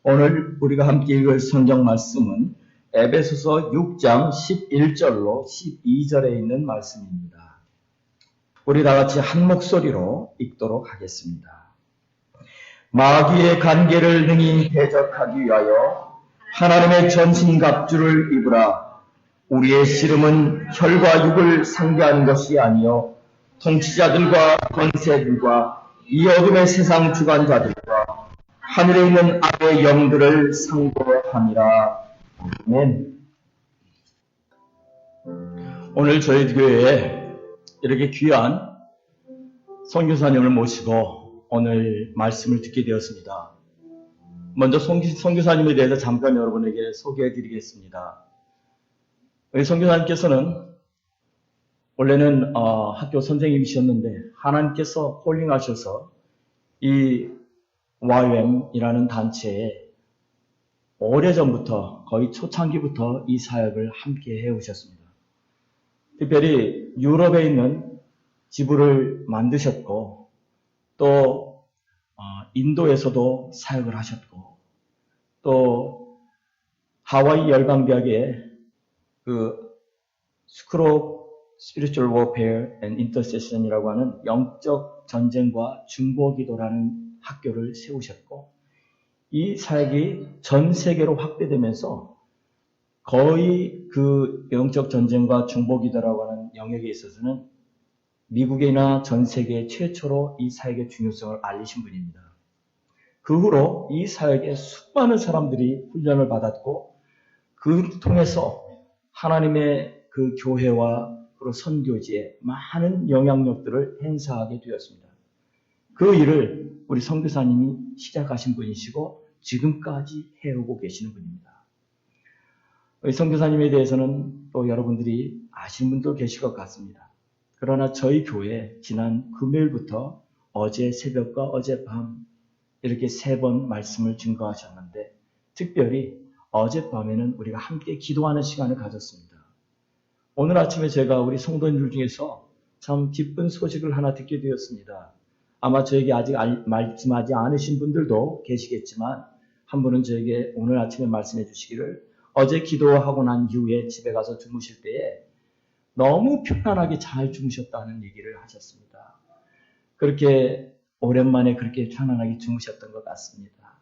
오늘 우리가 함께 읽을 성경 말씀은 에베소서 6장 11절로 12절에 있는 말씀입니다. 우리 다 같이 한 목소리로 읽도록 하겠습니다. 마귀의 관계를 능히 대적하기 위하여 하나님의 전신갑주를 입으라. 우리의 씨름은 혈과 육을 상대하는 것이 아니요 통치자들과 권세들과 이 어둠의 세상 주관자들과 하늘에 있는 악의 영들을 상대함이라. 아멘. 오늘 저희 교회에 이렇게 귀한 선교사님을 모시고 오늘 말씀을 듣게 되었습니다. 먼저 선교사님에 대해서 잠깐 여러분에게 소개해 드리겠습니다. 우리 선교사님께서는 원래는 학교 선생님이셨는데 하나님께서 콜링하셔서 이 YWAM이라는 단체에 오래전부터 거의 초창기부터 이 사역을 함께 해오셨습니다. 특별히 유럽에 있는 지부를 만드셨고 또 인도에서도 사역을 하셨고 또 하와이 열방대학의 그 School of Spiritual Warfare and Intercession이라고 하는 영적 전쟁과 중보기도라는 학교를 세우셨고 이 사역이 전 세계로 확대되면서 거의 그 영적 전쟁과 중보기도라고 하는 영역에 있어서는 미국이나 전 세계 최초로 이 사역의 중요성을 알리신 분입니다. 그 후로 이 사역에 수많은 사람들이 훈련을 받았고 그 통해서 하나님의 그 교회와 그리고 선교지에 많은 영향력들을 행사하게 되었습니다. 그 일을 우리 선교사님이 시작하신 분이시고 지금까지 해오고 계시는 분입니다. 우리 선교사님에 대해서는 또 여러분들이 아시는 분도 계실 것 같습니다. 그러나 저희 교회 지난 금요일부터 어제 새벽과 어젯밤 이렇게 3번 말씀을 증거하셨는데 특별히 어젯밤에는 우리가 함께 기도하는 시간을 가졌습니다. 오늘 아침에 제가 우리 성도님들 중에서 참 기쁜 소식을 하나 듣게 되었습니다. 아마 저에게 아직 말씀하지 않으신 분들도 계시겠지만 한 분은 저에게 오늘 아침에 말씀해 주시기를 어제 기도하고 난 이후에 집에 가서 주무실 때에 너무 편안하게 잘 주무셨다는 얘기를 하셨습니다. 그렇게 오랜만에 그렇게 편안하게 주무셨던 것 같습니다.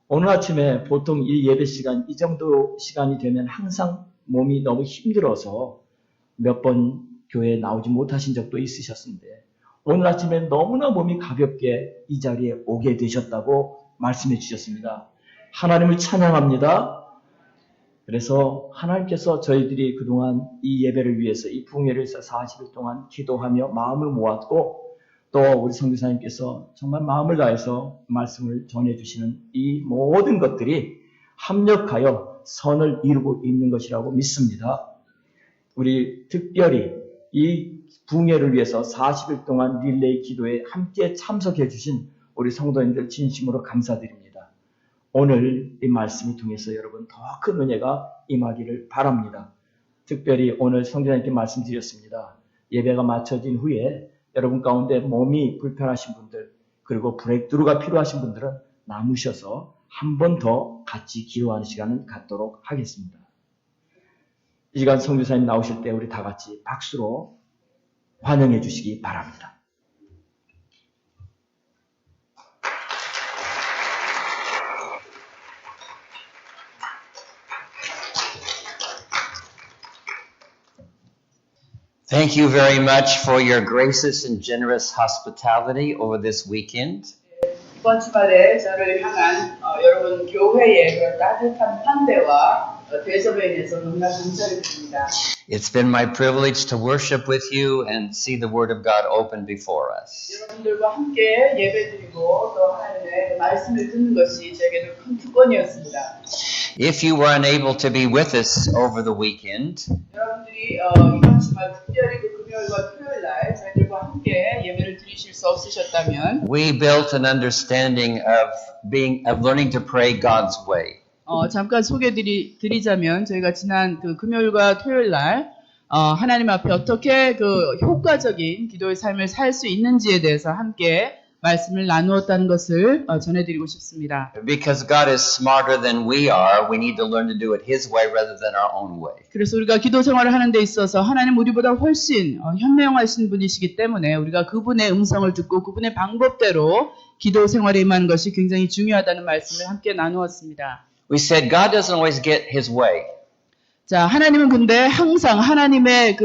오늘 아침에 보통 이 예배 시간, 이 정도 시간이 되면 항상 몸이 너무 힘들어서 몇 번 교회에 나오지 못하신 적도 있으셨는데 오늘 아침에 너무나 몸이 가볍게 이 자리에 오게 되셨다고 말씀해 주셨습니다. 하나님을 찬양합니다. 그래서 하나님께서 저희들이 그동안 이 예배를 위해서 이 부흥회를 위해서 40일 동안 기도하며 마음을 모았고 또 우리 선교사님께서 정말 마음을 다해서 말씀을 전해주시는 이 모든 것들이 합력하여 선을 이루고 있는 것이라고 믿습니다. 우리 특별히 이 부흥회를 위해서 40일 동안 릴레이 기도에 함께 참석해 주신 우리 성도님들 진심으로 감사드립니다. 오늘 이 말씀을 통해서 여러분 더 큰 은혜가 임하기를 바랍니다. 특별히 오늘 성전님께 말씀드렸습니다. 예배가 마쳐진 후에 여러분 가운데 몸이 불편하신 분들 그리고 브레이크드루가 필요하신 분들은 남으셔서 한 번 더 같이 기도하는 시간을 갖도록 하겠습니다. 이 시간 성교사님 나오실 때 우리 다 같이 박수로 환영해 주시기 바랍니다. Thank you very much for your gracious and generous hospitality over this weekend. 이번 주말에 저를 향한 여러분 교회의 그런 따뜻한 환대와 대접에 인해서 너무나 감사를 드립니다. It's been my privilege to worship with you and see the Word of God open before us. 여러분들과 함께 예배드리고 또 하나님의 말씀을 듣는 것이 저에게도 큰 특권이었습니다. If you were unable to be with us over the weekend, 여러분들이 이번 주말 특별히 그 금요일과 토요일날 저희들과 함께 예배를 드리실 수 없으셨다면 we built an understanding of learning to pray God's way. 잠깐 소개드리자면 저희가 지난 그 금요일과 토요일날 하나님 앞에 어떻게 그 효과적인 기도의 삶을 살 수 있는지에 대해서 함께 말씀을 나누었다는 것을 전해드리고 싶습니다. Because God is smarter than we are, we need to learn to do it His way rather than our own way. 그래서 우리가 기도 생활을 하는 데 있어서 하나님 우리보다 훨씬 현명하신 분이시기 때문에 우리가 그분의 음성을 듣고 그분의 방법대로 기도 생활에 임하는 것이 굉장히 중요하다는 말씀을 함께 나누었습니다. We said God doesn't always get His way. 자, 하나님은 근데 항상 하나님의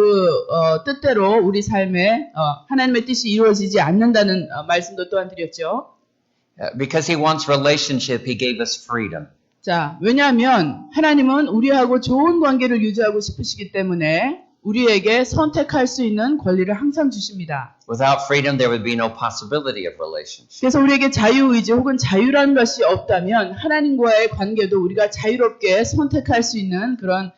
뜻대로 우리 삶에 하나님의 뜻이 이루어지지 않는다는 말씀도 또한 드렸죠. Because He wants relationship, He gave us freedom. 자, 왜냐하면 하나님은 우리하고 좋은 관계를 유지하고 싶으시기 때문에 우리에게 선택할 수 있는 권리를 항상 주십니다. Without freedom, there would be no possibility of relationship. 그래서 우리에게 자유의지 혹은 자유라는 것이 없다면 하나님과의 관계도 우리가 자유롭게 선택할 수 있는 그런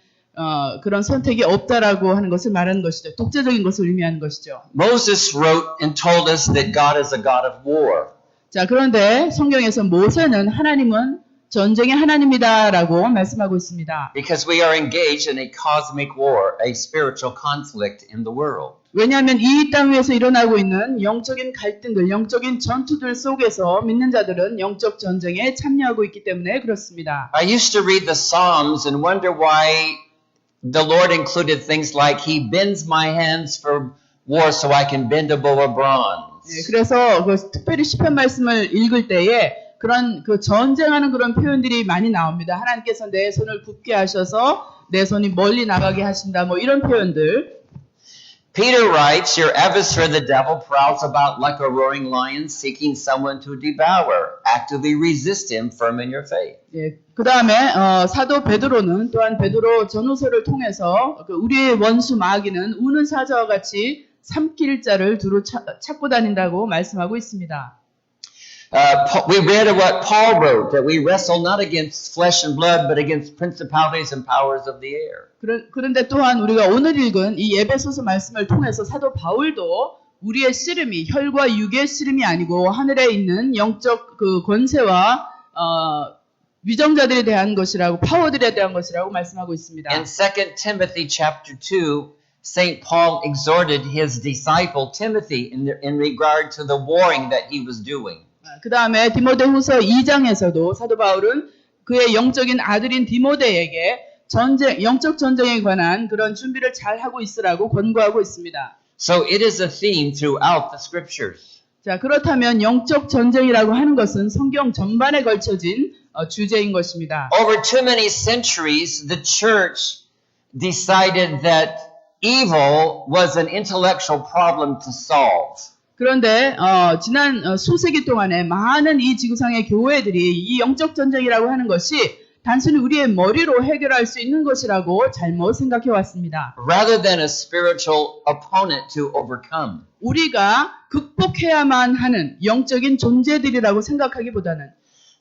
선택이 없다라고 하는 것을 말하는 것이죠. 독재적인 것을 의미하는 것이죠. Moses wrote and told us that God is a God of war. 자, 그런데 성경에서 모세는 하나님은 전쟁의 하나님이다라고 말씀하고 있습니다. Because we are engaged in a cosmic war, a spiritual conflict in the world. 왜냐하면 이 땅 위에서 일어나고 있는 영적인 갈등들, 영적인 전투들 속에서 믿는 자들은 영적 전쟁에 참여하고 있기 때문에 그렇습니다. I used to read the Psalms and wonder why the Lord included things like He bends my hands for war so I can bend a bow of bronze. 네, 그래서 특별히 시편 말씀을 읽을 때에 그런 전쟁하는 그런 표현들이 많이 나옵니다. 하나님께서 내 손을 굳게 하셔서 내 손이 멀리 나가게 하신다. 뭐 이런 표현들. Peter writes, your adversary the devil prowls about like a roaring lion seeking someone to devour. Actively resist him firm in your faith. 예, 그 다음에 사도 베드로는 또한 베드로 전후서를 통해서 우리의 원수 마귀는 우는 사자와 같이 삼킬 자를 두루 찾고 다닌다고 말씀하고 있습니다. We read what Paul wrote, that we wrestle not against flesh and blood, but against principalities and powers of the air. 그런데 또한 우리가 오늘 읽은 이 에베소서 말씀을 통해서 사도 바울도 우리의 씨름이 혈과 육의 씨름이 아니고 하늘에 있는 영적 권세와 위정자들에 대한 것이라고 파워들에 대한 것이라고 말씀하고 있습니다. In 2 Timothy chapter 2, St. Paul exhorted his disciple Timothy in regard to the warring that he was doing. 그 다음에 디모데후서 2장에서도 사도 바울은 그의 영적인 아들인 디모데에게 영적 전쟁에 관한 그런 준비를 잘 하고 있으라고 권고하고 있습니다. So it is a theme throughout the scriptures. 자, 그렇다면 영적 전쟁이라고 하는 것은 성경 전반에 걸쳐진 주제인 것입니다. Over too many centuries, the church decided that evil was an intellectual problem to solve. 그런데 지난 수세기 동안에 많은 이 지구상의 교회들이 이 영적 전쟁이라고 하는 것이 단순히 우리의 머리로 해결할 수 있는 것이라고 잘못 생각해 왔습니다. Rather than a spiritual opponent to overcome. 우리가 극복해야만 하는 영적인 존재들이라고 생각하기보다는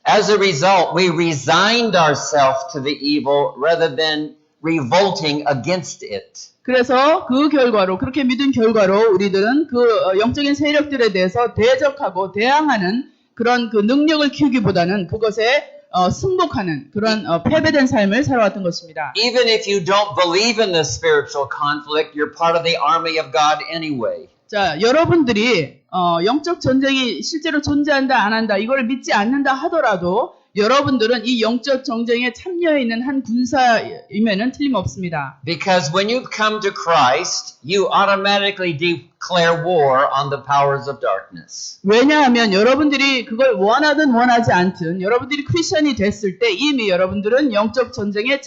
As a result, we resigned ourselves to the evil rather than revolting against it. 그래서 그 결과로 그렇게 믿은 결과로 우리들은 그 영적인 세력들에 대해서 대적하고 대항하는 그런 그 능력을 키우기보다는 그것에 승복하는 그런 패배된 삶을 살아왔던 것입니다. Even if you don't believe in the spiritual conflict, you're part of the army of God anyway. 자, 여러분들이 영적 전쟁이 실제로 존재한다 안 한다 이걸 믿지 않는다 하더라도 여러분들은 이 영적 전쟁에 참여해 있는 한 군사임에는 틀림없습니다. Because when you come to Christ, you automatically declare war on the powers of darkness. 왜냐하면 여러분들이 그걸 원하든 원하지 않든 여러분들이 크리스천이 됐을 때 이미 여러분들은 영적 전쟁에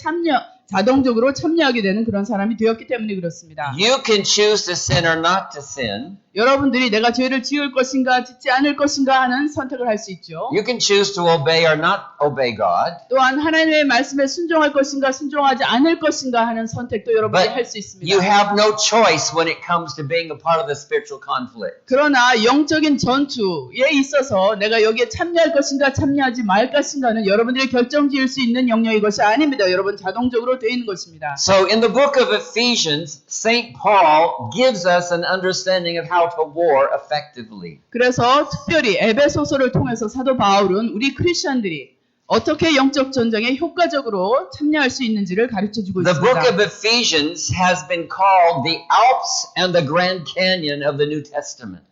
자동적으로 참여하게 되는 그런 사람이 되었기 때문에 그렇습니다. You can choose to sin or not to sin. 여러분들이 내가 죄를 지을 것인가 짓지 않을 것인가 하는 선택을 할 수 있죠. You can choose to obey or not obey God. 또한 하나님의 말씀에 순종할 것인가 순종하지 않을 것인가 하는 선택도 여러분이 할 수 있습니다. You have no choice when it comes to being a part of the spiritual conflict. 그러나 영적인 전투에 있어서 내가 여기에 참여할 것인가 참여하지 말 것인가는 여러분들이 결정지을 수 있는 영역이 것이 아닙니다. 여러분 자동적으로 되어 있는 것입니다. So in the book of Ephesians, St. Paul gives us an understanding of how to war effectively. 그래서 특별히 에베소서를 통해서 사도 바울은 우리 크리스천들이 어떻게 영적 전쟁에 효과적으로 참여할 수 있는지를 가르쳐주고 The book 있습니다. of Ephesians has been called the Alps and the Grand Canyon of the New Testament.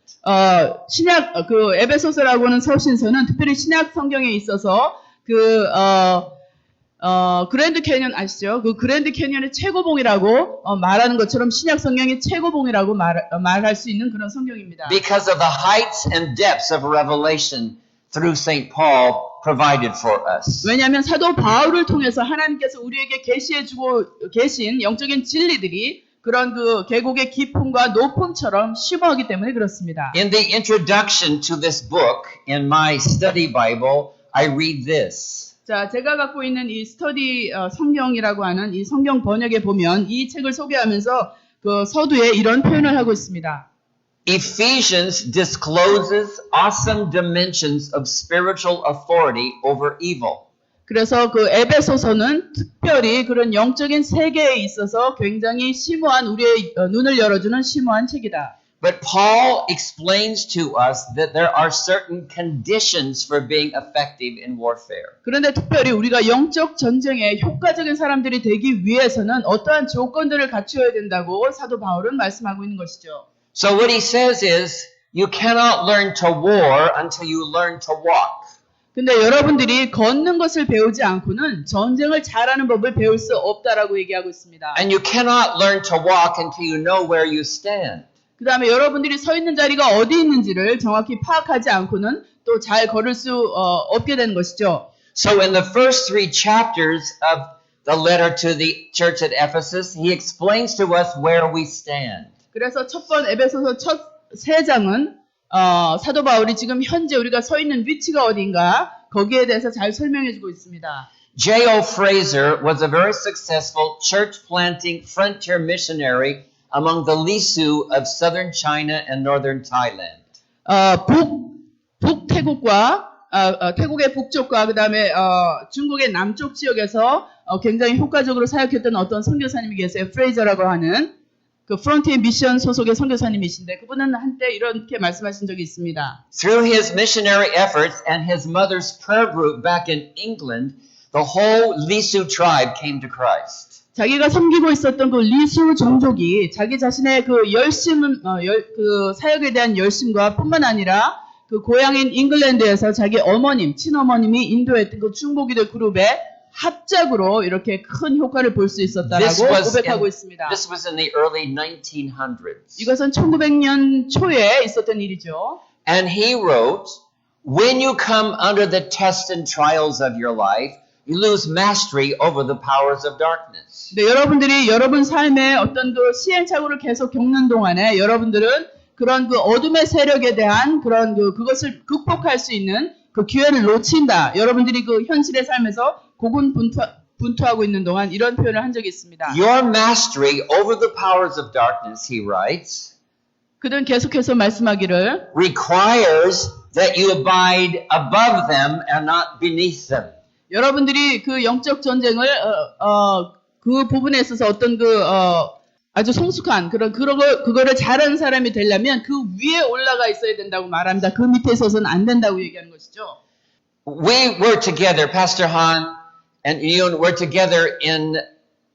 신약 에베소서라고 하는 서신서는 특별히 신약 성경에 있어서 그랜드 캐니언 아시죠? 그 그랜드 캐니언의 최고봉이라고 말하는 것처럼 신약 성경의 최고봉이라고 말할 수 있는 그런 성경입니다. Because of the heights and depths of revelation through St. Paul provided for us. 왜냐하면 사도 바울을 통해서 하나님께서 우리에게 계시해주고 계신 영적인 진리들이 그런 그 계곡의 깊음과 높음처럼 심오하기 때문에 그렇습니다. In the introduction to this book, in my study Bible, I read this. 자, 제가 갖고 있는 이 스터디 성경이라고 하는 이 성경 번역에 보면 이 책을 소개하면서 그 서두에 이런 표현을 하고 있습니다. Ephesians discloses awesome dimensions of spiritual authority over evil. 그래서 그 에베소서는 특별히 그런 영적인 세계에 있어서 굉장히 심오한 우리의 눈을 열어주는 심오한 책이다. But Paul explains to us that there are certain conditions for being effective in warfare. 그런데 특별히 우리가 영적 전쟁에 효과적인 사람들이 되기 위해서는 어떠한 조건들을 갖추어야 된다고 사도 바울은 말씀하고 있는 것이죠. So what he says is, you cannot learn to war until you learn to walk. 근데 여러분들이 걷는 것을 배우지 않고는 전쟁을 잘하는 법을 배울 수 없다라고 얘기하고 있습니다. And you cannot learn to walk until you know where you stand. 그 다음에 여러분들이 서 있는 자리가 어디 있는지를 정확히 파악하지 않고는 또 잘 걸을 수 없게 되는 것이죠. So in the first 3 chapters of the letter to the church at Ephesus, he explains to us where we stand. 그래서 첫 번 에베소서 첫 3장은 사도 바울이 지금 현재 우리가 서 있는 위치가 어딘가 거기에 대해서 잘 설명해주고 있습니다. J.O. Fraser was a very successful church planting frontier missionary among the Lisu of southern China and northern Thailand. 북태국과 태국의 북쪽과 그다음에 중국의 남쪽 지역에서 굉장히 효과적으로 사역했던 어떤 선교사님이 계세요. 프레이저라고 하는 그 프론티어 미션 소속의 선교사님이신데 그분은 한때 이렇게 말씀하신 적이 있습니다. Through his missionary efforts and his mother's prayer group back in England, the whole Lisu tribe came to Christ. 자기가 섬기고 있었던 그 리수 종족이 자기 자신의 그 그 사역에 대한 열심과 뿐만 아니라 그 고향인 잉글랜드에서 자기 어머님, 친어머님이 인도했던 그 중보기도 그룹의 합작으로 이렇게 큰 효과를 볼 수 있었다라고 고백하고 있습니다. This was in the early 1900s. 이것은 1900년 초에 있었던 일이죠. And he wrote, when you come under the tests and trials of your life, you lose mastery over the powers of darkness. 네, 여러분들이 여러분 삶에 어떤 그 시행착오를 계속 겪는 동안에 여러분들은 그런 그 어둠의 세력에 대한 그런 그것을 극복할 수 있는 그 기회를 놓친다. 여러분들이 그 현실의 삶에서 고군분투하고 있는 동안 이런 표현을 한 적이 있습니다. Your mastery over the powers of darkness, he writes, 그는 계속해서 말씀하기를 requires that you abide above them and not beneath them. 여러분들이 그 영적 전쟁을 그 부분에 있어서 어떤 아주 성숙한 그거를 잘하는 사람이 되려면 그 위에 올라가 있어야 된다고 말합니다. 그 밑에 있어서는 안 된다고 얘기하는 것이죠. We were together, Pastor Han and Yoon were together in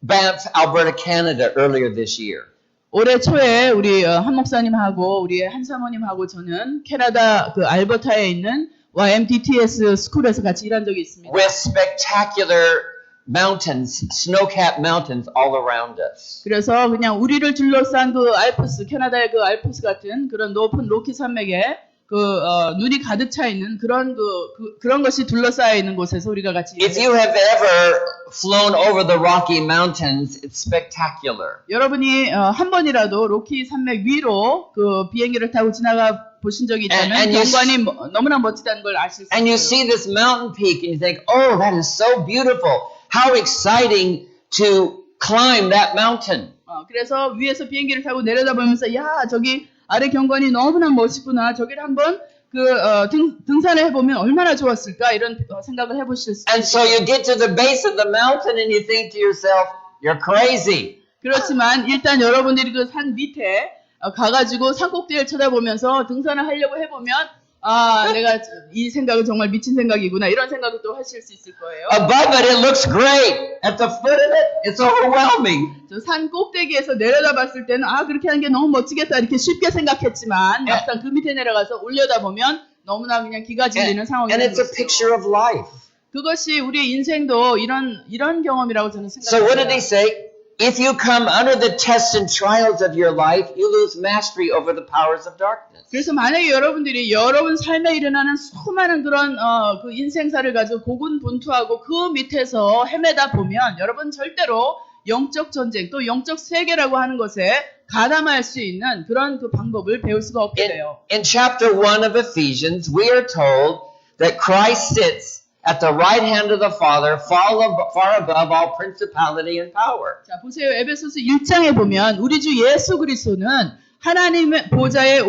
Banff, Alberta, Canada earlier this year. 올해 초에 우리 한 목사님하고 우리 한 사모님하고 저는 캐나다 그 알버타에 있는 YMDTS 스쿨에서 같이 일한 적이 있습니다. With spectacular mountains, snow-capped mountains all around us. 그래서 그냥 우리를 둘러싼 그 알프스, 캐나다의 그 알프스 같은 그런 높은 로키 산맥에 눈이 가득 차 있는 그런 것이 둘러싸여 있는 곳에서 우리가 같이 If you have ever flown over the Rocky Mountains, it's spectacular. 여러분이 한 번이라도 로키 산맥 위로 그 비행기를 타고 지나가 보신 적이 있다면 경관이 너무나 멋지다는 걸 아실 수 있어요. And you see this mountain peak and you think, oh, that is so beautiful. How exciting to climb that mountain. 그래서 위에서 비행기를 타고 내려다보면서 야 저기 아래 경관이 너무나 멋있구나. 저기를 한번 등산을 해보면 얼마나 좋았을까 이런 생각을 해보실 수 있어요. And so you get to the base of the mountain and you think to yourself, you're crazy. 그렇지만 일단 여러분들이 그 산 밑에 가가지고 산 꼭대기를 쳐다보면서 등산을 하려고 해보면 아, 내가 이 생각은 정말 미친 생각이구나. 이런 생각을 또 하실 수 있을 거예요. Above it, it looks great. At the foot of it, it's overwhelming. 저 산 꼭대기에서 내려다 봤을 때는 아, 그렇게 하는 게 너무 멋지겠다. 이렇게 쉽게 생각했지만 막상 그 밑에 내려가서 올려다 보면 너무나 그냥 기가 질리는 상황이 And 되는 it's a 거죠. picture of life. 그것이 우리 인생도 이런 경험이라고 저는 So what did he 생각합니다. say? If you come under the tests and trials of your life, you lose mastery over the powers of darkness. 그래서 만약에 여러분들이 여러분 삶에 일어나는 수많은 그런 그 인생사를 가지고 고군분투하고 그 밑에서 헤매다 보면 여러분 절대로 영적 전쟁 또 영적 세계라고 하는 것에 가담할 수 있는 그런 그 방법을 배울 수가 없게 돼요. In chapter 1 of Ephesians, we are told that Christ sits at the right hand of the Father, far above all principality and power. 자, 보세요. 에베소서 1장에 보면 우리 주 예수 그리스도는 하나님의 보좌의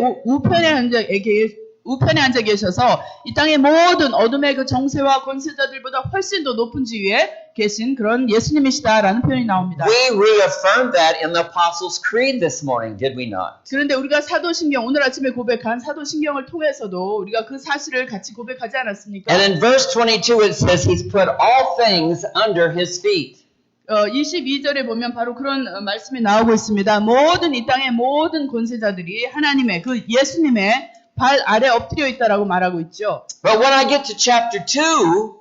우편에 앉아 계셔서 이 땅의 모든 어둠의 그 정세와 권세자들보다 훨씬 더 높은 지위에 계신 그런 예수님이시다라는 표현이 나옵니다. We reaffirmed that in the Apostles' Creed this morning, did we not? 그런데 우리가 사도신경, 오늘 아침에 고백한 사도신경을 통해서도 우리가 그 사실을 같이 고백하지 않았습니까? And in verse 22 it says he's put all things under his feet. 22절에 보면 바로 그런 말씀이 나오고 있습니다. 모든 이 땅의 모든 권세자들이 하나님의 그 예수님의 발 아래 엎드려 있다라고 말하고 있죠. But when I get to chapter 2,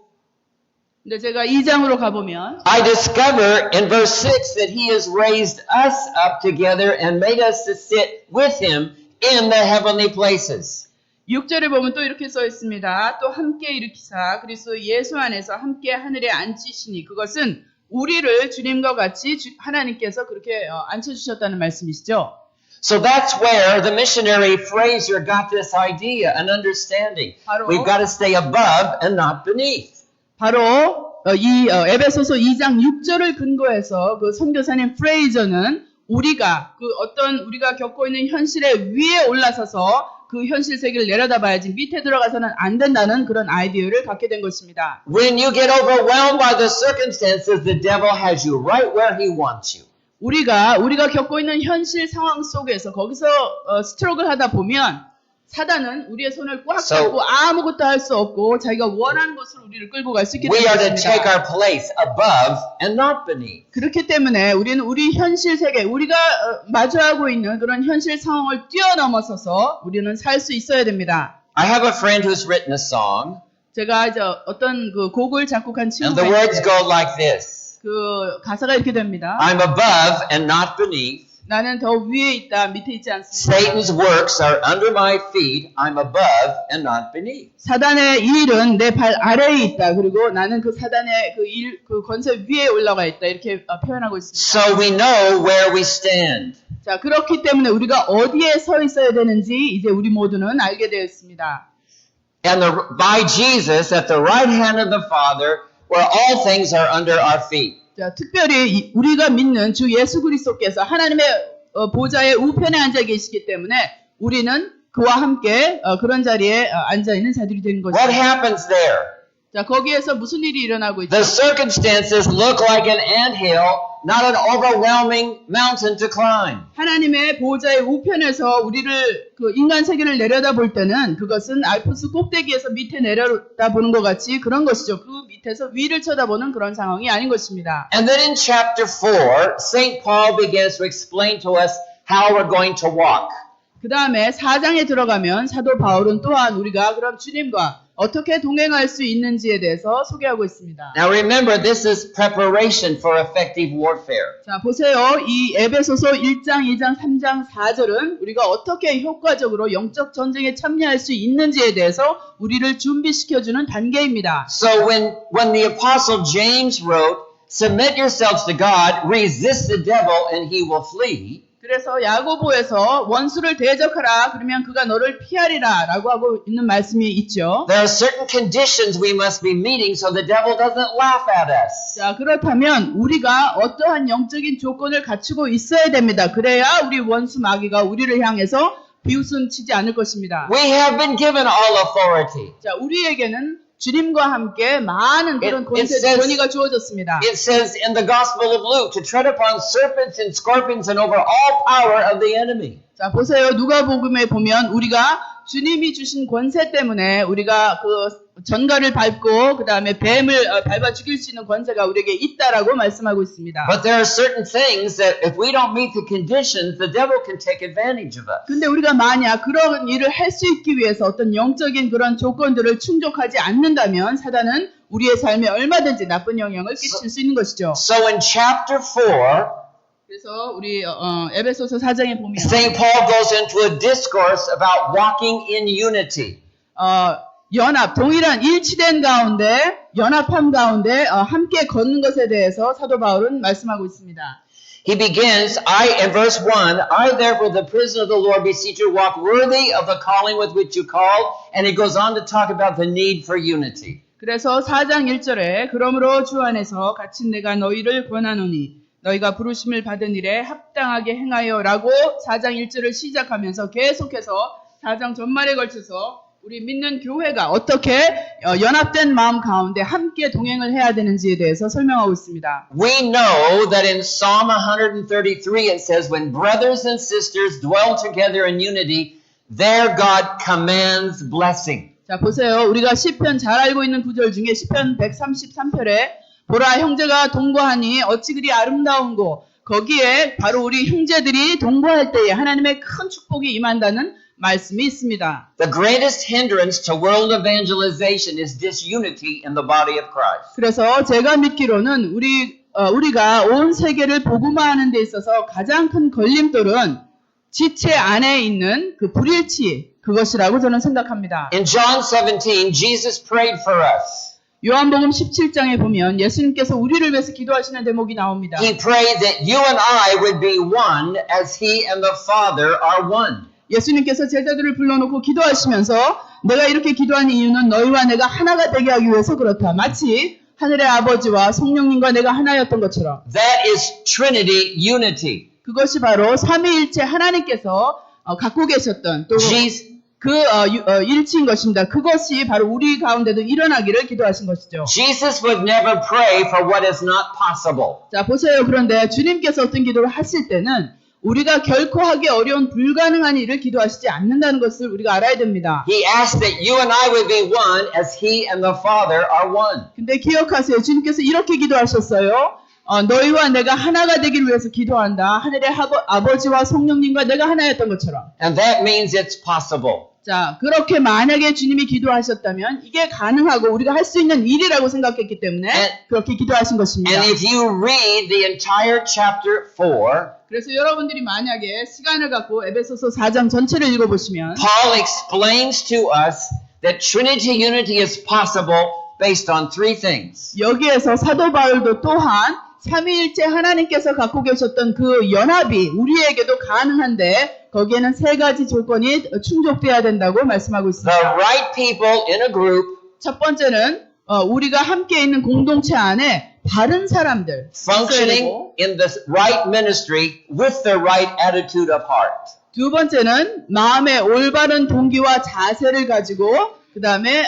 근데 제가 2장으로 가보면 I discover in verse 6 that he has raised us up together and made us to sit with him in the heavenly places. 6절에 보면 또 이렇게 써 있습니다. 또 함께 일으키사 그리스도 예수 안에서 함께 하늘에 앉히시니 그것은 우리를 주님과 같이 하나님께서 그렇게 앉혀주셨다는 말씀이시죠. So that's where the missionary Fraser got this idea and understanding. We've got to stay above and not beneath. 바로 이 에베소서 2장 6절을 근거해서 그 선교사님 프레이저는 우리가 겪고 있는 현실에 위에 올라서서 그 현실 세계를 내려다봐야지 밑에 들어가서는 안 된다는 그런 아이디어를 갖게 된 것입니다. When you get overwhelmed by the circumstances, the devil has you right where he wants you. 우리가 겪고 있는 현실 상황 속에서 거기서 스트로크를 하다 보면 사단은 우리의 손을 꽉 잡고 아무것도 할 수 없고 자기가 원하는 곳으로 우리를 끌고 갈 수 있게 We 되는 are to take 것입니다. our place above and not beneath. 그렇기 때문에 우리는 우리 현실 세계, 우리가 마주하고 있는 그런 현실 상황을 뛰어넘어서서 우리는 살 수 있어야 됩니다. I have a friend who's written a song, 제가 이제 어떤 그 곡을 작곡한 and 친구가 the words 있는데 go like this. 그 가사가 이렇게 됩니다. I'm above and not beneath. 나는 더 위에 있다, 밑에 있지 않습니다. Satan's works are under my feet. I'm above and not beneath. 사단의 일은 내 발 아래에 있다. 그리고 나는 그 사단의 그 권세 위에 올라가 있다. 이렇게 표현하고 있습니다. So we know where we stand. 자, 그렇기 때문에 우리가 어디에 서 있어야 되는지 이제 우리 모두는 알게 되었습니다. And by Jesus at the right hand of the Father, where all things are under our feet. 자, 특별히 우리가 믿는 주 예수 그리스도께서 하나님의 보좌의 우편에 앉아 계시기 때문에 우리는 그와 함께 그런 자리에 앉아 있는 자들이 되는 What 것입니다. happens there? 자, 거기에서 무슨 일이 일어나고 있죠? The circumstances look like an anthill, not an overwhelming mountain to climb. 하나님의 보좌의 우편에서 우리를 그 인간 세계를 내려다볼 때는 그것은 알프스 꼭대기에서 밑에 내려다보는 것 같이 그런 것이죠. 그 밑에서 위를 쳐다보는 그런 상황이 아닌 것입니다. And then in chapter 4, St. Paul begins to explain to us how we're going to walk. 그 다음에 4장에 들어가면 사도 바울은 또한 우리가 그럼 주님과 어떻게 동행할 수 있는지에 대해서 소개하고 있습니다. Now remember, this is preparation for effective warfare. 자, 보세요. 이 에베소서 1장, 2장, 3장, 4절은 우리가 어떻게 효과적으로 영적 전쟁에 참여할 수 있는지에 대해서 우리를 준비시켜주는 단계입니다. So when the apostle James wrote, submit yourselves to God, resist the devil, and he will flee. 그래서 야고보에서 원수를 대적하라 그러면 그가 너를 피하리라 라고 하고 있는 말씀이 있죠. There are certain conditions we must be meeting so the devil doesn't laugh at us. 자, 그렇다면 우리가 어떠한 영적인 조건을 갖추고 있어야 됩니다. 그래야 우리 원수 마귀가 우리를 향해서 비웃음 치지 않을 것입니다. We have been given all authority. 자, 우리에게는 주님과 함께 많은 그런 권위가 주어졌습니다. It says in the Gospel of Luke to tread upon serpents and scorpions and over all power of the enemy. 자, 보세요. 누가복음에 보면 우리가 주님이 주신 권세 때문에 우리가 그 전갈을 밟고 그 다음에 뱀을 밟아 죽일 수 있는 권세가 우리에게 있다라고 말씀하고 있습니다. But there are certain things that if we don't meet the conditions, the devil can take advantage of us. 근데 우리가 만약 그런 일을 할 수 있기 위해서 어떤 영적인 그런 조건들을 충족하지 않는다면 사단은 우리의 삶에 얼마든지 나쁜 영향을 끼칠 수 있는 것이죠. So in chapter 4, 그래서 우리 에베소서 4장에 보면 St. Paul goes into a discourse about walking in unity. 연합, 동일한 일치된 가운데, 연합함 가운데 함께 걷는 것에 대해서 사도 바울은 말씀하고 있습니다. He begins, in verse 1, I therefore the prisoner of the Lord beseech you to walk worthy of the calling with which you called. And he goes on to talk about the need for unity. 그래서 4장 1절에 그러므로 주 안에서 갇힌 내가 너희를 권하노니 너희가 부르심을 받은 일에 합당하게 행하여 라고 4장 1절을 시작하면서 계속해서 4장 전말에 걸쳐서 우리 믿는 교회가 어떻게 연합된 마음 가운데 함께 동행을 해야 되는지에 대해서 설명하고 있습니다. We know that in Psalm 133 it says, when brothers and sisters dwell together in unity, there God commands blessing. 자, 보세요. 우리가 시편 잘 알고 있는 구절 중에 시편 133편에 보라 형제가 동거하니 어찌 그리 아름다운고 거기에 바로 우리 형제들이 동거할 때에 하나님의 큰 축복이 임한다는 말씀이 있습니다. The greatest hindrance to world evangelization is disunity in the body of Christ. 그래서 제가 믿기로는 우리가 온 세계를 복음화하는 데 있어서 가장 큰 걸림돌은 지체 안에 있는 그 불일치 그것이라고 저는 생각합니다. In John 17, Jesus prayed for us. 요한복음 17장에 보면 예수님께서 우리를 위해서 기도하시는 대목이 나옵니다. He prayed that you and I would be one as He and the Father are one. 예수님께서 제자들을 불러놓고 기도하시면서 내가 이렇게 기도한 이유는 너희와 내가 하나가 되게 하기 위해서 그렇다. 마치 하늘의 아버지와 성령님과 내가 하나였던 것처럼. That is Trinity unity. 그것이 바로 삼위일체 하나님께서 갖고 계셨던 또 그 일치인 것입니다. 그것이 바로 우리 가운데도 일어나기를 기도하신 것이죠. Jesus would never pray for what is not possible. 자, 보세요. 그런데 주님께서 어떤 기도를 하실 때는 우리가 결코 하기 어려운 불가능한 일을 기도하시지 않는다는 것을 우리가 알아야 됩니다. He asked that you and I would be one as He and the Father are one. 근데 기억하세요. 주님께서 이렇게 기도하셨어요. 너희와 내가 하나가 되기를 위해서 기도한다. 하늘의 아버지와 성령님과 내가 하나였던 것처럼. And that means it's possible. 자, 그렇게 만약에 주님이 기도하셨다면 이게 가능하고 우리가 할 수 있는 일이라고 생각했기 때문에 그렇게 기도하신 것입니다. And if you read the entire chapter 4, 그래서 여러분들이 만약에 시간을 갖고 에베소서 4장 전체를 읽어보시면 Paul explains to us that Trinity unity is possible based on three things. 여기에서 사도 바울도 또한 삼위일체 하나님께서 갖고 계셨던 그 연합이 우리에게도 가능한데 거기에는 세 가지 조건이 충족돼야 된다고 말씀하고 있습니다. The right people in a group 첫 번째는 우리가 함께 있는 공동체 안에 바른 사람들 functioning in the right ministry with the right attitude of heart. 두 번째는 마음의 올바른 동기와 자세를 가지고 그 다음에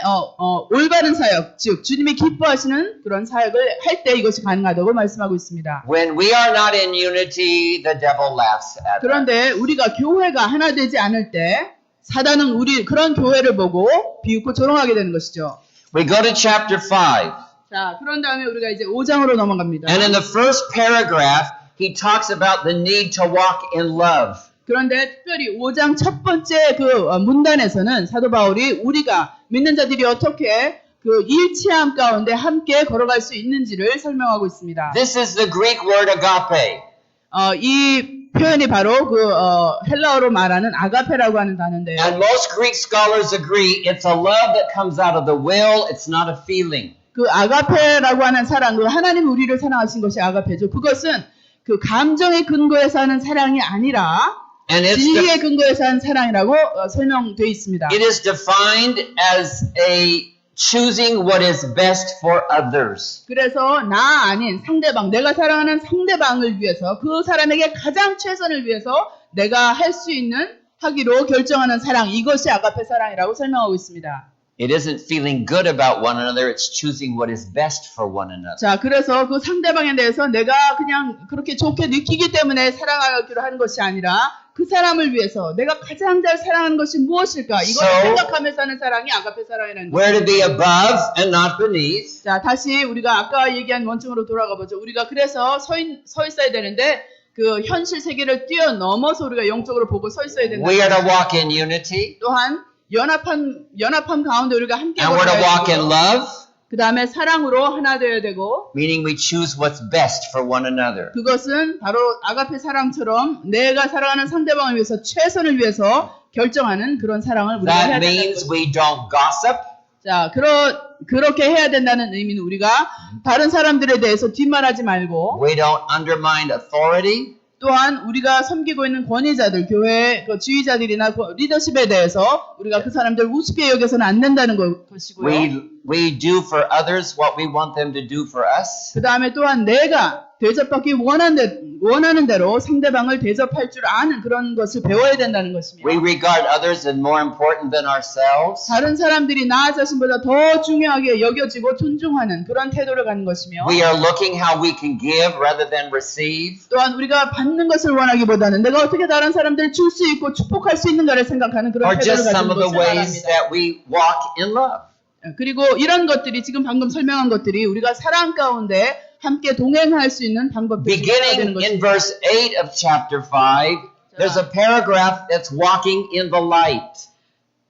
올바른 사역, 즉 주님이 기뻐하시는 그런 사역을 할 때 이것이 가능하다고 말씀하고 있습니다. When we are not in unity, the devil laughs at us. 그런데 우리가 교회가 하나 되지 않을 때 사단은 우리 그런 교회를 보고 비웃고 조롱하게 되는 것이죠. We go to chapter 5. 자, 그런 다음에 우리가 이제 5장으로 넘어갑니다. And in the first paragraph, he talks about the need to walk in love. 그런데 특별히 5장 첫 번째 그 문단에서는 사도 바울이 우리가 믿는 자들이 어떻게 그 일치함 가운데 함께 걸어갈 수 있는지를 설명하고 있습니다. This is the Greek word agape. 이 표현이 바로 그 헬라어로 말하는 아가페라고 하는 단어인데요. And most Greek scholars agree it's a love that comes out of the will, it's not a feeling. 그 아가페라고 하는 사랑, 그 하나님 우리를 사랑하신 것이 아가페죠. 그것은 그 감정의 근거에서 하는 사랑이 아니라 And 진리의 근거에서 하는 사랑이라고 설명되어 있습니다. it is defined as a choosing what is best for others. 그래서 나 아닌 상대방, 내가 사랑하는 상대방을 위해서 그 사람에게 가장 최선을 위해서 내가 할 수 있는 하기로 결정하는 사랑, 이것이 아가페 사랑이라고 설명하고 있습니다. It isn't feeling good about one another, it's choosing what is best for one another. 자, 그래서 그 상대방에 대해서 내가 그냥 그렇게 좋게 느끼기 때문에 사랑하기로 하는 것이 아니라 그 사람을 위해서 내가 가장 잘 사랑하는 것이 무엇일까? 이걸 So- 생각하면서 하는 사랑이 아가페 사랑이라는 거예요. We're to be above and not beneath. 자, 다시 우리가 아까 얘기한 원칙으로 돌아가 보죠. 우리가 그래서 서 있어야 되는데 그 현실 세계를 뛰어넘어서 우리가 영적으로 보고 서 있어야 된다. We are to walk in unity. 또한 연합한 가운데 우리가 함께 And we're to walk in love, 그 다음에 사랑으로 하나 되어야 되고 meaning we choose what's best for one another. 그것은 바로 아가페 사랑처럼 내가 사랑하는 상대방을 위해서 최선을 위해서 결정하는 그런 사랑을 우리가 해야 That 된다는 means 거죠. we don't gossip. 자, 그렇게 해야 된다는 의미는 우리가 다른 사람들에 대해서 뒷말하지 말고 We don't undermine authority. 또한 우리가 섬기고 있는 권위자들, 교회 그 지휘자들이나 리더십에 대해서 우리가 그 사람들 우습게 여겨서는 안 된다는 것이고요. We do for others what we want them to do for us. 그 다음에 또한 내가 대접받기 원하는 대로 상대방을 대접할 줄 아는 그런 것을 배워야 된다는 것이며 We regard others as more important than ourselves. 다른 사람들이 나 자신보다 더 중요하게 여겨지고 존중하는 그런 태도를 갖는 것이며 We are looking how we can give rather than receive. 또한 우리가 받는 것을 원하기보다는 내가 어떻게 다른 사람들을 줄 수 있고 축복할 수 있는가를 생각하는 그런 Or 태도를 just some 가지는 of the 것을 ways 말합니다. that we walk in love. 그리고 이런 것들이 지금 방금 설명한 것들이 우리가 사랑 가운데 함께 동행할 수 있는 방법들이 되는 Beginning 것입니다. in verse 8 of chapter 5, there's a paragraph that's walking in the light.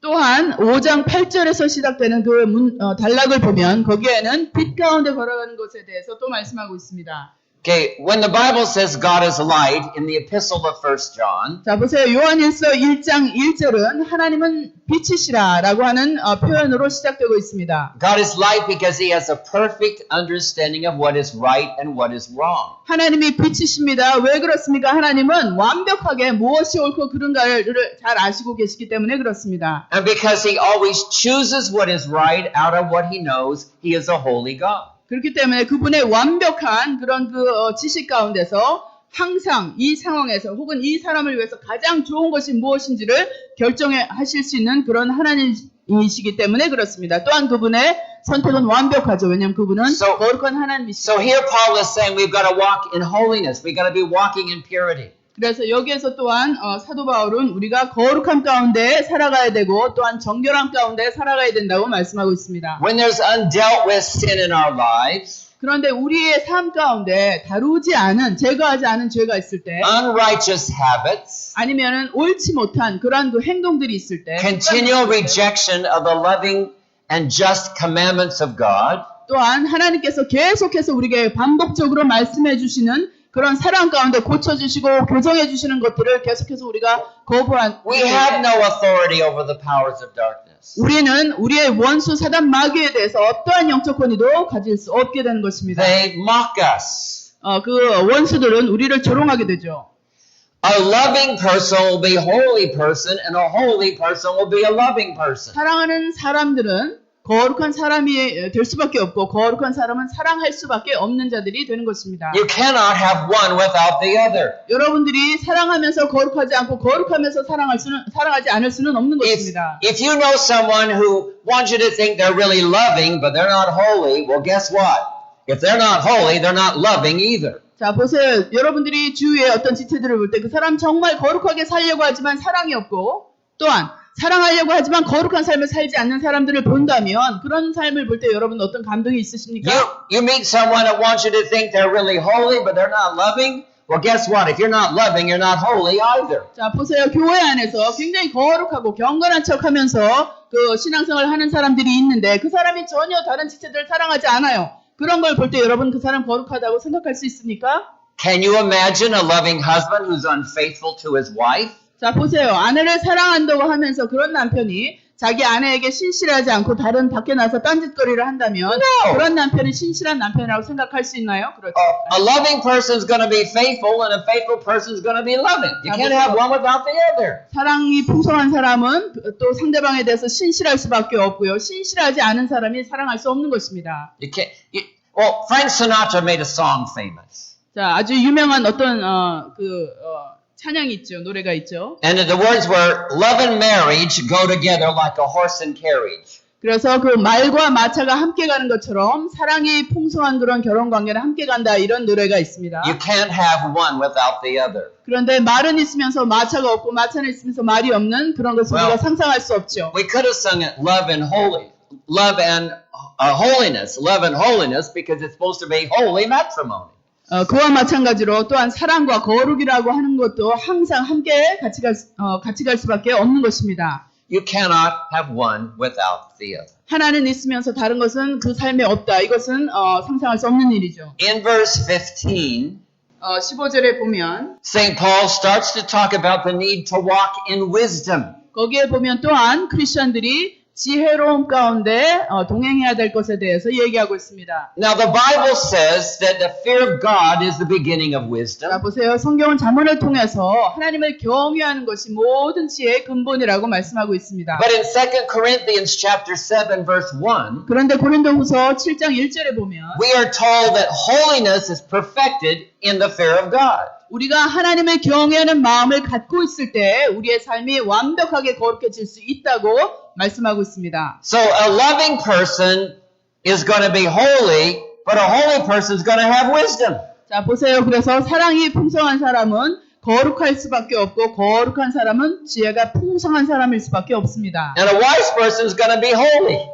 또한 5장 8절에서 시작되는 그 단락을 보면 거기에는 빛 가운데 걸어가는 것에 대해서 또 말씀하고 있습니다. Okay, when the Bible says God is light in the epistle of 1 John, 자, 보세요. 요한일서 1장 1절은 하나님은 빛이시라 라고 하는 표현으로 시작되고 있습니다. God is light because he has a perfect understanding of what is right and what is wrong. 하나님이 빛이십니다. 왜 그렇습니까? 하나님은 완벽하게 무엇이 옳고 그른가를 잘 아시고 계시기 때문에 그렇습니다. And because he always chooses what is right out of what he knows, he is a holy God. 그렇기 때문에 그분의 완벽한 그런 지식 가운데서 항상 이 상황에서 혹은 이 사람을 위해서 가장 좋은 것이 무엇인지를 결정하실 수 있는 그런 하나님이시기 때문에 그렇습니다. 또한 그분의 선택은 완벽하죠. 왜냐하면 그분은 거룩한 하나님이시죠. So here Paul is saying we've got to walk in holiness. We've got to be walking in purity. 그래서 여기에서 또한 사도 바울은 우리가 거룩함 가운데 살아가야 되고 또한 정결함 가운데 살아가야 된다고 말씀하고 있습니다. When there's undealt with sin in our lives, 그런데 우리의 삶 가운데 다루지 않은, 제거하지 않은 죄가 있을 때 unrighteous habits, 아니면은 옳지 못한 그러한 그 행동들이 있을 때 continual rejection of the loving and just commandments of God, 또한 하나님께서 계속해서 우리에게 반복적으로 말씀해 주시는 그런 사랑 가운데 고쳐주시고 교정해 주시는 것들을 계속해서 우리가 거부한 we have no authority over the powers of darkness. 우리는 우리의 원수 사단 마귀에 대해서 어떠한 영적 권위도 가질 수 없게 되는 것입니다. They mock us. 그 원수들은 우리를 조롱하게 되죠. A loving person will be a holy person, and a holy person will be a loving person. 사랑하는 사람들은 거룩한 사람이 될 수밖에 없고 거룩한 사람은 사랑할 수밖에 없는 자들이 되는 것입니다. You cannot have one without the other. 여러분들이 사랑하면서 거룩하지 않고 거룩하면서 사랑하지 않을 수는 없는 것입니다. If you know someone who wants you to think they're really loving, but they're not holy, well, guess what? If they're not holy, they're not loving either. 자, 보세요. 여러분들이 주위에 어떤 지체들을 볼 때 그 사람 정말 거룩하게 살려고 하지만 사랑이 없고 또한 사랑하려고 하지만 거룩한 삶을 살지 않는 사람들을 본다면 그런 삶을 볼 때 여러분 어떤 감동이 있으십니까? You meet someone that wants you to think they're really holy, but they're not loving. Well, guess what? If you're not loving, you're not holy either. 자, 보세요. 교회 안에서 굉장히 거룩하고 경건한 척하면서 그 신앙생활을 하는 사람들이 있는데 그 사람이 전혀 다른 지체들을 사랑하지 않아요. 그런 걸 볼 때 여러분 그 사람 거룩하다고 생각할 수 있습니까? Can you imagine a loving husband who's unfaithful to his wife? 자, 보세요. 아내를 사랑한다고 하면서 그런 남편이 자기 아내에게 신실하지 않고 다른 밖에 나서 딴짓거리를 한다면 No. 그런 남편이 신실한 남편이라고 생각할 수 있나요? 그렇죠. A loving person is going to be faithful, and a faithful person is going to be loving. You can't have one without the other. 사랑이 풍성한 사람은 또 상대방에 대해서 신실할 수밖에 없고요. 신실하지 않은 사람이 사랑할 수 없는 것입니다. Well, Frank Sinatra made a song famous. 자, 아주 유명한 어떤 찬양이 있죠. 노래가 있죠. And the words were, love and marriage go together like a horse and carriage. 그래서 그 말과 마차가 함께 가는 것처럼 사랑이 풍성한 그런 결혼 관계는 함께 간다 이런 노래가 있습니다. You can't have one without the other. 그런데 말은 있으면서 마차가 없고 마차는 있으면서 말이 없는 그런 것을 Well, 우리가 상상할 수 없죠. We could have sung it love and holiness because it's supposed to be holy matrimony. 그와 마찬가지로 또한 사랑과 거룩이라고 하는 것도 항상 함께 같이 갈 수밖에 없는 것입니다. You cannot have one without the other. 하나는 있으면서 다른 것은 그 삶에 없다. 이것은 상상할 수 없는 일이죠. In verse 15, 15절에 보면 St. Paul starts to talk about the need to walk in wisdom. 거기에 보면 또한 크리스천들이 지혜로움 가운데 동행해야 될 것에 대해서 얘기하고 있습니다. Now the Bible says that the fear of God is the beginning of 자 wisdom. 보세요. 성경은 잠언을 통해서 하나님을 경외하는 것이 모든 지혜의 근본이라고 말씀하고 있습니다. But in 2 Corinthians chapter 7 verse 1, 그런데 고린도후서 7장 1절에 보면 we are told that holiness is perfected in the fear of God. 우리가 하나님을 경외하는 마음을 갖고 있을 때 우리의 삶이 완벽하게 거룩해질 수 있다고 말씀하고 있습니다. So a loving person is going to be holy, but a holy person is going to have wisdom. 자 보세요. 그래서 사랑이 풍성한 사람은 거룩할 수밖에 없고 거룩한 사람은 지혜가 풍성한 사람일 수밖에 없습니다. And a wise person is going to be holy.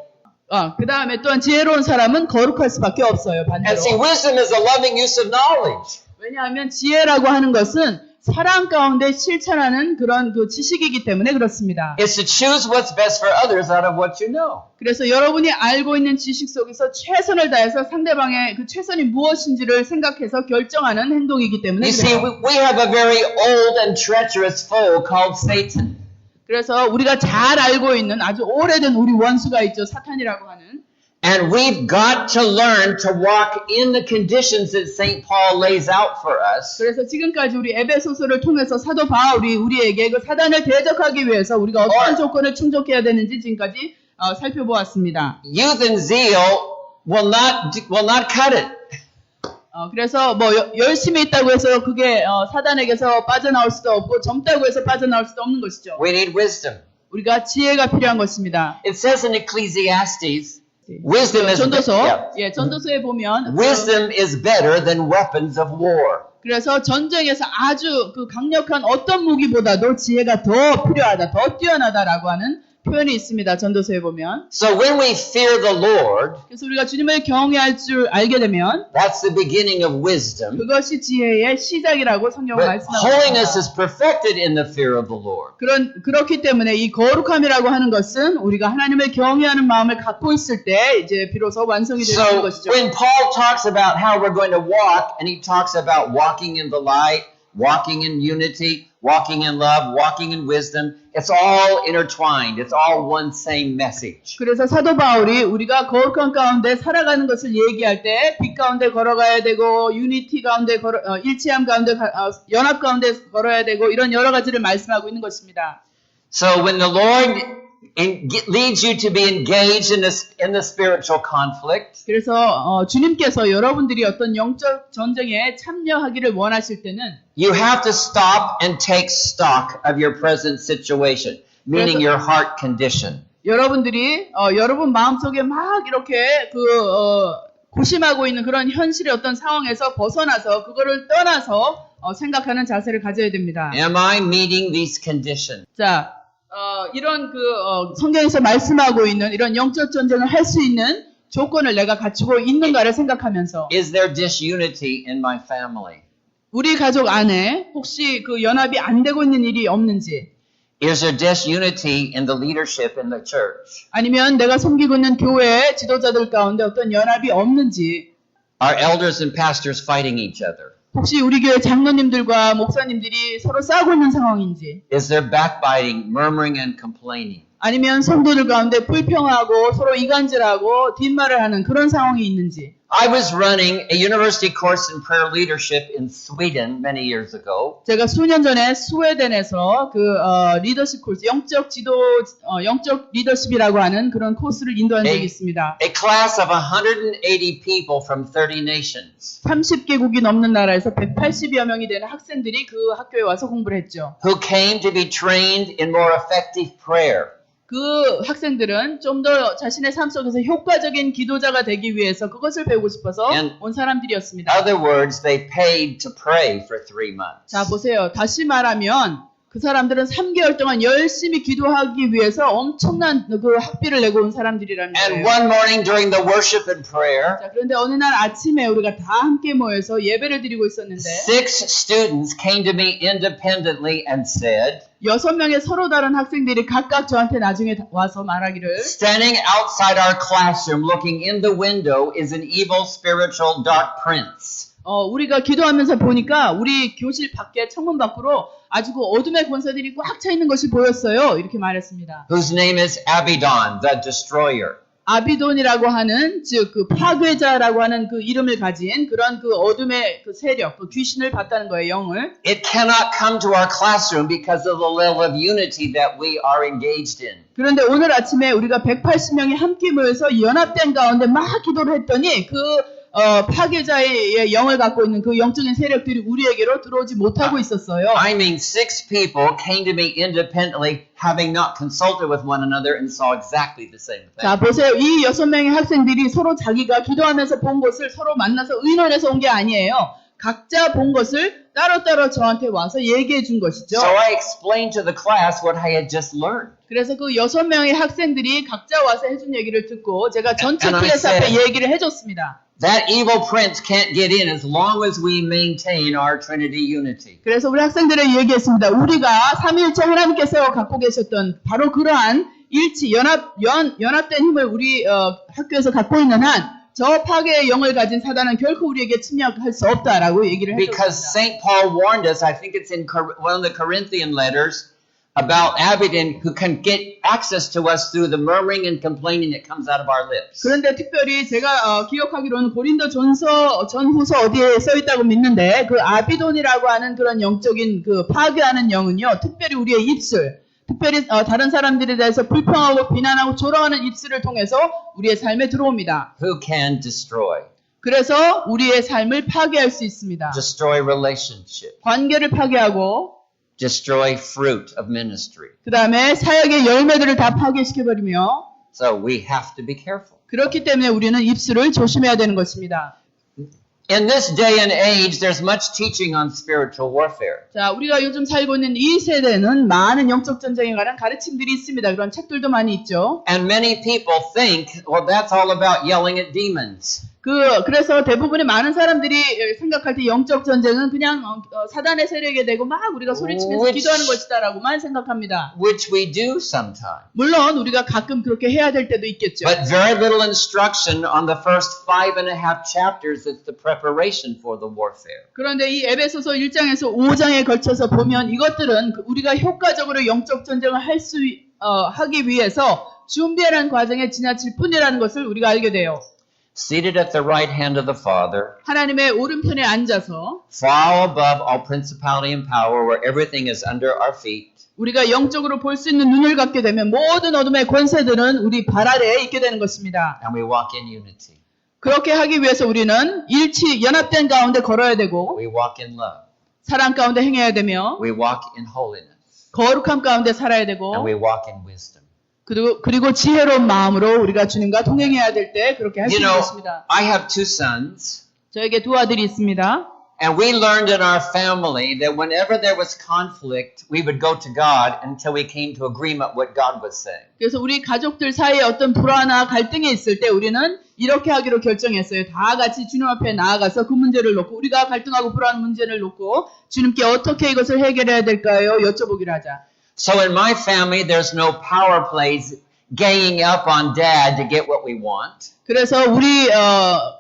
그 다음에 또한 지혜로운 사람은 거룩할 수밖에 없어요. And see, 반대로. wisdom is a loving use of knowledge. 왜냐하면 지혜라고 하는 것은 사랑 가운데 실천하는 그런 그 지식이기 때문에 그렇습니다. It's to choose what's best for others out of what you know. 그래서 여러분이 알고 있는 지식 속에서 최선을 다해서 상대방의 그 최선이 무엇인지를 생각해서 결정하는 행동이기 때문에 You see, 그래요. we have a very old and treacherous foe called Satan. 그래서 우리가 잘 알고 있는 아주 오래된 우리 원수가 있죠. 사탄이라고 하는. And we've got to learn to walk in the conditions that St. Paul lays out for us. 그래서 지금까지 우리 에베소서를 통해서 사도 바울이 우리에게 그 사단을 대적하기 위해서 우리가 어떤 조건을 충족해야 되는지 지금까지 살펴보았습니다. Youth and zeal will not cut it. 그래서 뭐 열심히 있다고 해서 그게 사단에게서 빠져나올 수도 없고 젊다고 해서 빠져나올 수도 없는 것이죠. We need wisdom. 우리가 지혜가 필요한 것입니다. It says in Ecclesiastes, wisdom is 전도서, 전도서에 보면 wisdom is better than weapons of war. 그래서 전쟁에서 아주 그 강력한 어떤 무기보다도 지혜가 더 필요하다, 더 뛰어나다라고 하는 표현이 있습니다. 전도서에 보면. So when we fear the Lord, 그래서 우리가 주님을 경외할 줄 알게 되면 that's the beginning of wisdom. 그것이 지혜의 시작이라고 성경은 But 말씀하고 holiness 있습니다. is perfected in the fear of the Lord. 그렇기 때문에 이 거룩함이라고 하는 것은 우리가 하나님을 경외하는 마음을 갖고 있을 때 이제 비로소 완성이 되는 So 것이죠. when Paul talks about how we're going to walk, and he talks about walking in the light, walking in unity, walking in love, walking in wisdom, it's all intertwined. It's all one same message. 그래서 사도 바울이 우리가 거룩한 가운데 살아가는 것을 얘기할 때 빛 가운데 걸어가야 되고 유니티 가운데 일치함 가운데 연합 가운데 걸어야 되고 이런 여러 가지를 말씀하고 있는 것입니다. So when the Lord leads you to be engaged in the spiritual conflict, 그래서 주님께서 여러분들이 어떤 영적 전쟁에 참여하기를 원하실 때는 you have to stop and take stock of your present situation, meaning your heart condition. 여러분들이 여러분 마음속에 막 이렇게 고심하고 있는 그런 현실의 어떤 상황에서 벗어나서 그거를 떠나서 생각하는 자세를 가져야 됩니다. Am I meeting these conditions? 자, 이런 성경에서 말씀하고 있는 이런 영적 전쟁을 할 수 있는 조건을 내가 갖추고 있는가를 생각하면서 Is there disunity in my family? 우리 가족 안에 혹시 그 연합이 안 되고 있는 일이 없는지 Is there disunity in the leadership in the church? 아니면 내가 섬기고 있는 교회 지도자들 가운데 어떤 연합이 없는지 Are elders and pastors fighting each other? 혹시 우리 교회 장로님들과 목사님들이 서로 싸우고 있는 상황인지 Is there backbiting, murmuring, and complaining? 아니면 성도들 가운데 불평하고 서로 이간질하고 뒷말을 하는 그런 상황이 있는지 I was running a university course in prayer leadership in Sweden many years ago. 제가 수년 전에 스웨덴에서 리더십 코스, 영적 리더십이라고 하는 그런 코스를 인도한 적이 있습니다. A class of 180 people from 30 nations 30개국이 넘는 나라에서 180여 명이 되는 학생들이 그 학교에 와서 공부를 했죠. who came to be trained in more effective prayer. 그 학생들은 좀 더 자신의 삶 속에서 효과적인 기도자가 되기 위해서 그것을 배우고 싶어서 And- 온 사람들이었습니다. In other words, they paid to pray for 3 months. 자, 보세요. 다시 말하면 그 사람들은 3개월 동안 열심히 기도하기 위해서 엄청난 그 학비를 내고 온 사람들이라는 And 거예요. one morning during the worship and prayer, 자, 그런데 어느 날 아침에 우리가 다 함께 모여서 예배를 드리고 있었는데 6 students came to me independently and said, 6명의 서로 다른 학생들이 각각 저한테 나중에 와서 말하기를 standing outside our classroom looking in the window is an evil spiritual dark prince. 우리가 기도하면서 보니까 우리 교실 밖에 창문 밖으로 아주 그 어둠의 권세들이 꽉 차 있는 것이 보였어요. 이렇게 말했습니다. Whose name is Abaddon, the destroyer. 아비돈이라고 하는 즉 그 파괴자라고 하는 그 이름을 가진 그런 그 어둠의 그 세력, 그 귀신을 봤다는 거예요. 영을. It cannot come to our classroom because of the level of unity that we are engaged in. 그런데 오늘 아침에 우리가 180명이 함께 모여서 연합된 가운데 막 기도를 했더니 그 파괴자의 영을 갖고 있는 그 영적인 세력들이 우리에게로 들어오지 못하고 있었어요. I mean, 6 people came to me independently, having not consulted with one another, and saw exactly the same thing. 자, 보세요. 이 6명의 학생들이 서로 자기가 기도하면서 본 것을 서로 만나서 의논해서 온 게 아니에요. 각자 본 것을 따로따로 저한테 와서 얘기해 준 것이죠. So I explained to the class what I had just learned. 그래서 그 6명의 학생들이 각자 와서 해준 얘기를 듣고 제가 전체 And I 클래스 said- 앞에 얘기를 해줬습니다. That evil prince can't get in as long as we maintain our Trinity unity. 그래서 우리 학생들에 얘기했습니다. 우리가 삼위일체 하나님께서 갖고 계셨던 바로 그러한 일치, 연합된 힘을 우리 학교에서 갖고 있는 한 저 파괴의 영을 가진 사단은 결코 우리에게 침략할 수 없다라고 얘기를 Because 해줬습니다. St. Paul warned us, I think it's in one of the Corinthian letters, about Abaddon who can get access to us through the murmuring and complaining that comes out of our lips. 그런데 특별히 제가 기억하기로는 고린도 전후서 어디에 써 있다고 믿는데 그 아비돈이라고 하는 그런 영적인 그 파괴하는 영은요, 특별히 우리의 입술, 특별히 다른 사람들에 대해서 불평하고 비난하고 조롱하는 입술을 통해서 우리의 삶에 들어옵니다. Who can destroy? 그래서 우리의 삶을 파괴할 수 있습니다. Destroy relationship. 관계를 파괴하고 Destroy fruit of ministry. 그 다음에 사역의 열매들을 다 파괴시켜버리며 So we have to be careful. 그렇기 때문에 우리는 입술을 조심해야 되는 것입니다. In this day and age, there's much teaching on spiritual warfare. 자, 우리가 요즘 살고 있는 이 세대는 많은 영적 전쟁에 관한 가르침들이 있습니다. 그런 책들도 많이 있죠. And many people think, well, that's all about yelling at demons. 그래서 대부분의 많은 사람들이 생각할 때 영적 전쟁은 그냥 사단의 세력에 대고 막 우리가 소리치면서 Which- 기도하는 것이다라고만 생각합니다. Which we do sometimes. 물론 우리가 가끔 그렇게 해야 될 때도 있겠죠. But very little instruction on the first 5.5 chapters is the preparation for the warfare. 그런데 이 에베소서 1장에서 5장에 걸쳐서 보면 이것들은 우리가 효과적으로 영적 전쟁을 하기 위해서 준비하는 과정에 지나칠 뿐이라는 것을 우리가 알게 돼요. Seated at the right hand of the Father, 하나님의 오른편에 앉아서 far above all principality and power, where everything is under our feet. 우리가 영적으로 볼 수 있는 눈을 갖게 되면 모든 어둠의 권세들은 우리 발 아래에 있게 되는 것입니다. And we walk in unity. 그렇게 하기 위해서 우리는 연합된 가운데 걸어야 되고 We walk in love. 사랑 가운데 행해야 되며 We walk in holiness. 거룩함 가운데 살아야 되고 And we walk in wisdom. 그리고 지혜로운 마음으로 우리가 주님과 동행해야 될 때 그렇게 할 수 You 있는 know, 것입니다. I have 2 sons. 저에게 2 아들이 있습니다. And we learned in our family that whenever there was conflict, we would go to God until we came to agreement what God was saying. 그래서 우리 가족들 사이에 어떤 불화나 갈등이 있을 때 우리는 이렇게 하기로 결정했어요. 다 같이 주님 앞에 나아가서 그 문제를 놓고 우리가 갈등하고 불화하는 문제를 놓고 주님께 어떻게 이것을 해결해야 될까요? 여쭤보기로 하자. So in my family, there's no power plays ganging up on dad to get what we want. 그래서 우리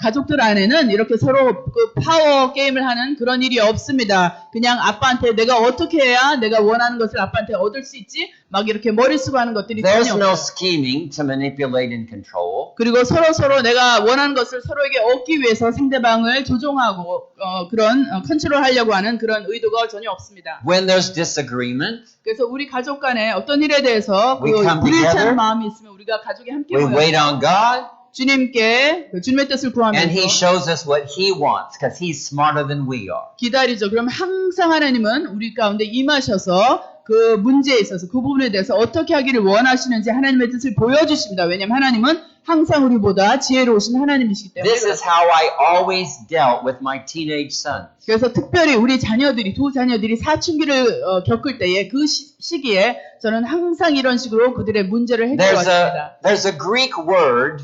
가족들 안에는 이렇게 서로 그 파워 게임을 하는 그런 일이 없습니다. 그냥 아빠한테 내가 어떻게 해야 내가 원하는 것을 아빠한테 얻을 수 있지? 막 이렇게 머리 쓰고 하는 것들이 There's 전혀 no 없어요. scheming to manipulate and control. 그리고 서로 내가 원하는 것을 서로에게 얻기 위해서 상대방을 조종하고 그런 컨트롤하려고 하는 그런 의도가 전혀 없습니다. When there's disagreement, 그래서 우리 가족 간에 어떤 일에 대해서 그 We come 불일치한 together. 마음이 있으면 우리가 가족이 함께 we 모여서 wait on God, 주님께 그 주님의 뜻을 and He 구하면서 shows us what He wants because He's smarter than we are. 기다리죠. 그럼 항상 하나님은 우리 가운데 임하셔서 그 문제에 있어서 그 부분에 대해서 어떻게 하기를 원하시는지 하나님의 뜻을 보여주십니다. 왜냐하면 하나님은 항상 우리보다 지혜로우신 하나님이시기 때문에. This is how I always dealt with my teenage sons. 그래서 특별히 우리 자녀들이 두 자녀들이 사춘기를 겪을 때에 그 시기에 저는 항상 이런 식으로 그들의 문제를 해결했습니다. There's a Greek word,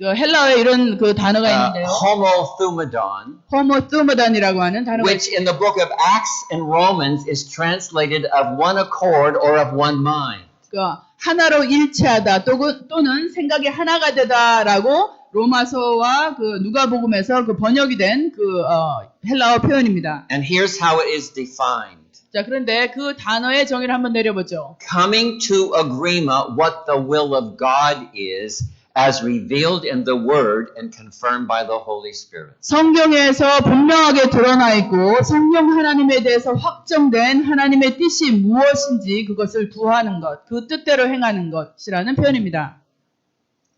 헬라어에 이런 그 단어가 있는데요. homothumadon, 호모투마단이라고 하는 단어가 which in the book of Acts and Romans is translated of one accord or of one mind. 하나로 일치하다 또는 생각이 하나가 되다라고 로마서와 그 누가복음에서 그 번역이 된 그 헬라어 표현입니다. And here's how it is defined. 자, 그런데 그 단어의 정의를 한번 내려보죠. Coming to agreement what the will of God is as revealed in the Word and confirmed by the Holy Spirit. 성경에서 분명하게 드러나 있고 성령 하나님에 대해서 확정된 하나님의 뜻이 무엇인지 그것을 구하는 것, 그 뜻대로 행하는 것이라는 표현입니다.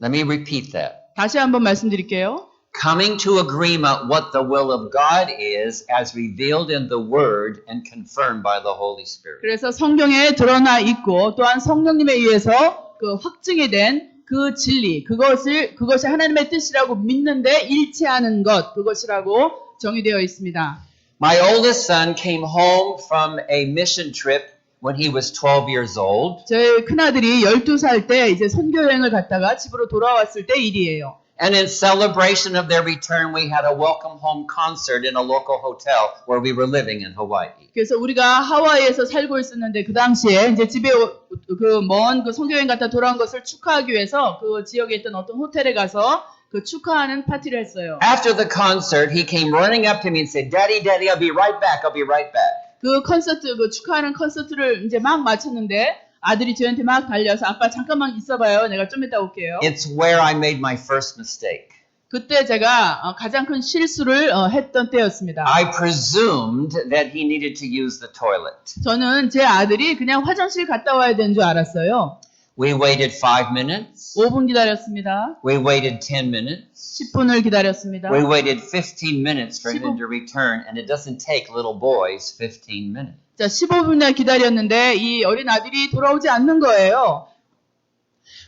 Let me repeat that. 다시 한번 말씀드릴게요. Coming to agreement what the will of God is as revealed in the Word and confirmed by the Holy Spirit. 그래서 성경에 드러나 있고 또한 성령님에 의해서 그 확증이 된 그 진리, 그것이 하나님의 뜻이라고 믿는데 일치하는 것, 그것이라고 정의되어 있습니다. My oldest son came home from a mission trip when he was 12 years old. 저희 큰아들이 12살 때 이제 선교여행을 갔다가 집으로 돌아왔을 때 일이에요. And in celebration of their return, we had a welcome home concert in a local hotel where we were living in Hawaii. 그래서 우리가 하와이에서 살고 있었는데 그 당시에 이제 집에 그 먼 그 선교여행 갔다 돌아온 것을 축하하기 위해서 그 지역에 있던 어떤 호텔에 가서 그 축하하는 파티를 했어요. After the concert, he came running up to me and said, Daddy, Daddy, I'll be right back. I'll be right back. 그 축하하는 콘서트를 이제 막 마쳤는데 아들이 저한테 막 달려서 아빠 잠깐만 있어봐요. 내가 좀 이따 올게요. It's where I made my first mistake. 그때 제가 가장 큰 실수를 했던 때였습니다. I presumed that he needed to use the toilet. 저는 제 아들이 그냥 화장실 갔다 와야 되는 줄 알았어요. We waited 5 minutes. 5분 기다렸습니다. We waited 10 minutes. 10분을 기다렸습니다. We waited 15 minutes for him to return, and it doesn't take little boys 15 minutes. 자, 15분이나 기다렸는데 이 어린 아들이 돌아오지 않는 거예요.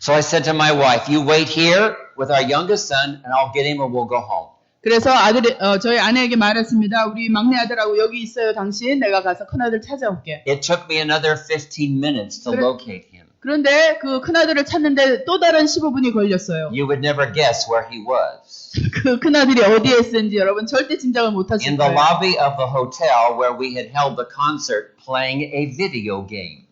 So I said to my wife, you wait here with our youngest son, and I'll get him or we'll go home. 그래서 저희 아내에게 말했습니다. 우리 막내 아들하고 여기 있어요. 당신 내가 가서 큰아들 찾아올게. It took me another 15 minutes to locate him. 그런데 그 큰아들을 찾는데 또 다른 15분이 걸렸어요. You would never guess where he was. 그 큰아들이 어디에 있었는지 여러분 절대 짐작을 못하실 In the 거예요. lobby of the hotel where we had held the concert playing a video game.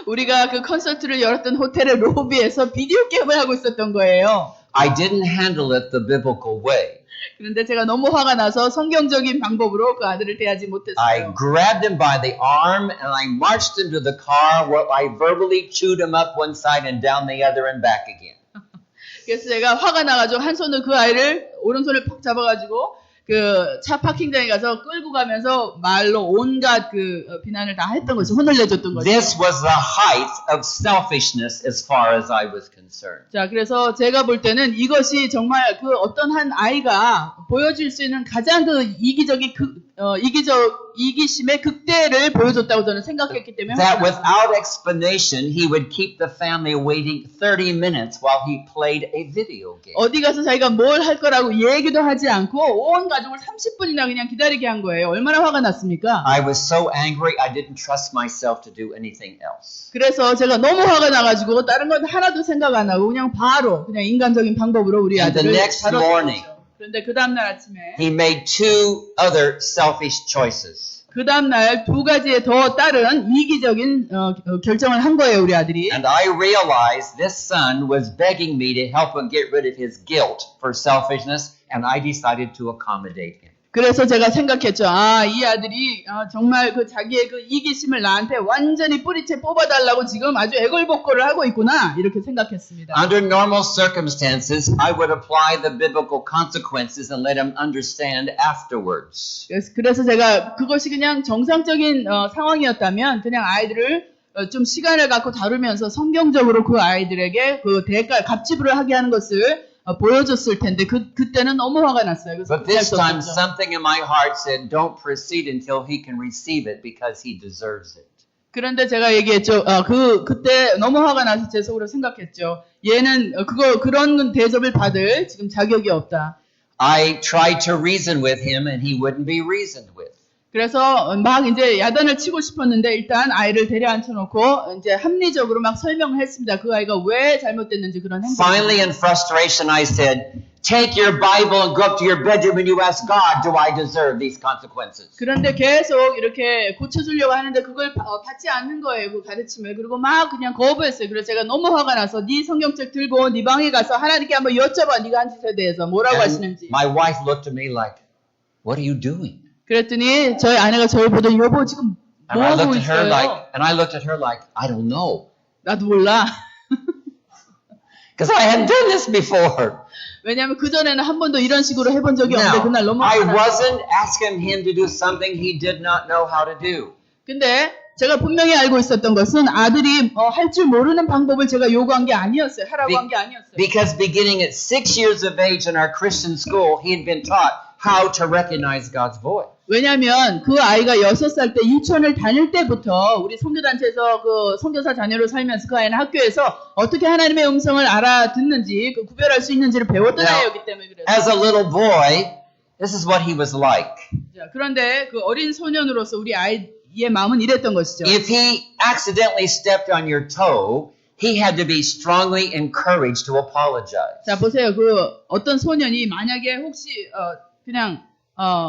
우리가 그 콘서트를 열었던 호텔의 로비에서 비디오 게임을 하고 있었던 거예요. I didn't handle it the biblical way. 그런데 제가 너무 화가 나서 성경적인 방법으로 그 아들을 대하지 I 못했어요. grabbed him by the arm and I marched him to the car where I verbally chewed him up one side and down the other and back again. 그래서 제가 화가 나가지고 한 손으로 그 아이를 오른손을 팍 잡아가지고 그 차 파킹장에 가서 끌고 가면서 말로 온갖 그 비난을 다 했던 거죠. 혼을 내줬던 거죠. This was the height of selfishness as far as I was concerned. 자, 그래서 제가 볼 때는 이것이 정말 그 어떤 한 아이가 보여줄 수 있는 가장 그 이기심의 극대를 보여줬다고 저는 생각했기 때문에 That without explanation, he would keep the family waiting 30 minutes while he played a video game. 어디 가서 자기가 뭘 할 거라고 얘기도 하지 않고 온 가족을 30분이나 그냥 기다리게 한 거예요. 얼마나 화가 났습니까? I was so angry, I didn't trust myself to do anything else. 그래서 제가 너무 화가 나가지고 다른 건 하나도 생각 안 하고 그냥 인간적인 방법으로 우리 And the 아들을 next 다뤘던 morning, 거죠. 그런데 그 다음날 아침에 he made 2 other selfish choices. 그 다음날 두 가지에 더 다른 이기적인 결정을 한 거예요, 우리 아들이. And I realized this son was begging me to help him get rid of his guilt for selfishness, and I decided to accommodate him. 그래서 제가 생각했죠. 이 아들이 정말 그 자기의 그 이기심을 나한테 완전히 뿌리채 뽑아달라고 지금 아주 애걸복걸을 하고 있구나 이렇게 생각했습니다. Under normal circumstances, I would apply the biblical consequences and let him understand afterwards. 그래서 제가 그것이 그냥 정상적인 상황이었다면 그냥 아이들을 좀 시간을 갖고 다루면서 성경적으로 그 아이들에게 그 갑질을 하게 하는 것을 보여줬을 텐데 그때는 너무 화가 났어요. But this time, something in my heart said, don't proceed until he can receive it because he deserves it. 그런데 제가 얘기했죠. 그때 너무 화가 나서 제 속으로 생각했죠. 얘는 그런 대접을 받을 지금 자격이 없다. I tried to reason with him and he wouldn't be reasoned with. 그래서 막 이제 야단을 치고 싶었는데 일단 아이를 데려앉혀놓고 이제 합리적으로 막 설명을 했습니다. 그 아이가 왜 잘못됐는지 그런 행동. Finally, in frustration, I said, take your Bible and go up to your bedroom and you ask God, do I deserve these consequences? 그런데 계속 이렇게 고쳐주려고 하는데 그걸 받지 않는 거예요. 그 가르침을. 그리고 막 그냥 거부했어요. 그래서 제가 너무 화가 나서 네 성경책 들고 네 방에 가서 하나님께 한번 여쭤봐. 네가 한 짓에 대해서 뭐라고 And 하시는지. my wife looked at me like, what are you doing? 그랬더니 저희 아내가 저를 보더니 여보 지금 And 뭐 I 하고 looked at her 있어요? like, I don't know. 나도 몰라. Because I hadn't done this before. 왜냐하면 그전에는 한 번도 이런 식으로 해본 적이 없는데 그날 Now, 너무 I 화가 나서. wasn't asking him to do something he did not know how to do. 근데 제가 분명히 알고 있었던 것은 아들이 할 줄 모르는 방법을 제가 요구한 게 아니었어요. 하라고 한 게 아니었어요. Because beginning at 6 years of age in our Christian school, he had been taught how to recognize God's voice. 왜냐하면 그 아이가 6살 때 유치원을 다닐 때부터 우리 선교단체에서 그 선교사 자녀로 살면서 그 아이는 학교에서 어떻게 하나님의 음성을 알아듣는지 그 구별할 수 있는지를 배웠던 Now, 아이였기 때문에 그래요. As a little boy, this is what he was like. 자, 그런데 그 어린 소년으로서 우리 아이의 마음은 이랬던 것이죠. If he accidentally stepped on your toe, he had to be strongly encouraged to apologize. 자, 보세요. 그 어떤 소년이 만약에 혹시 그냥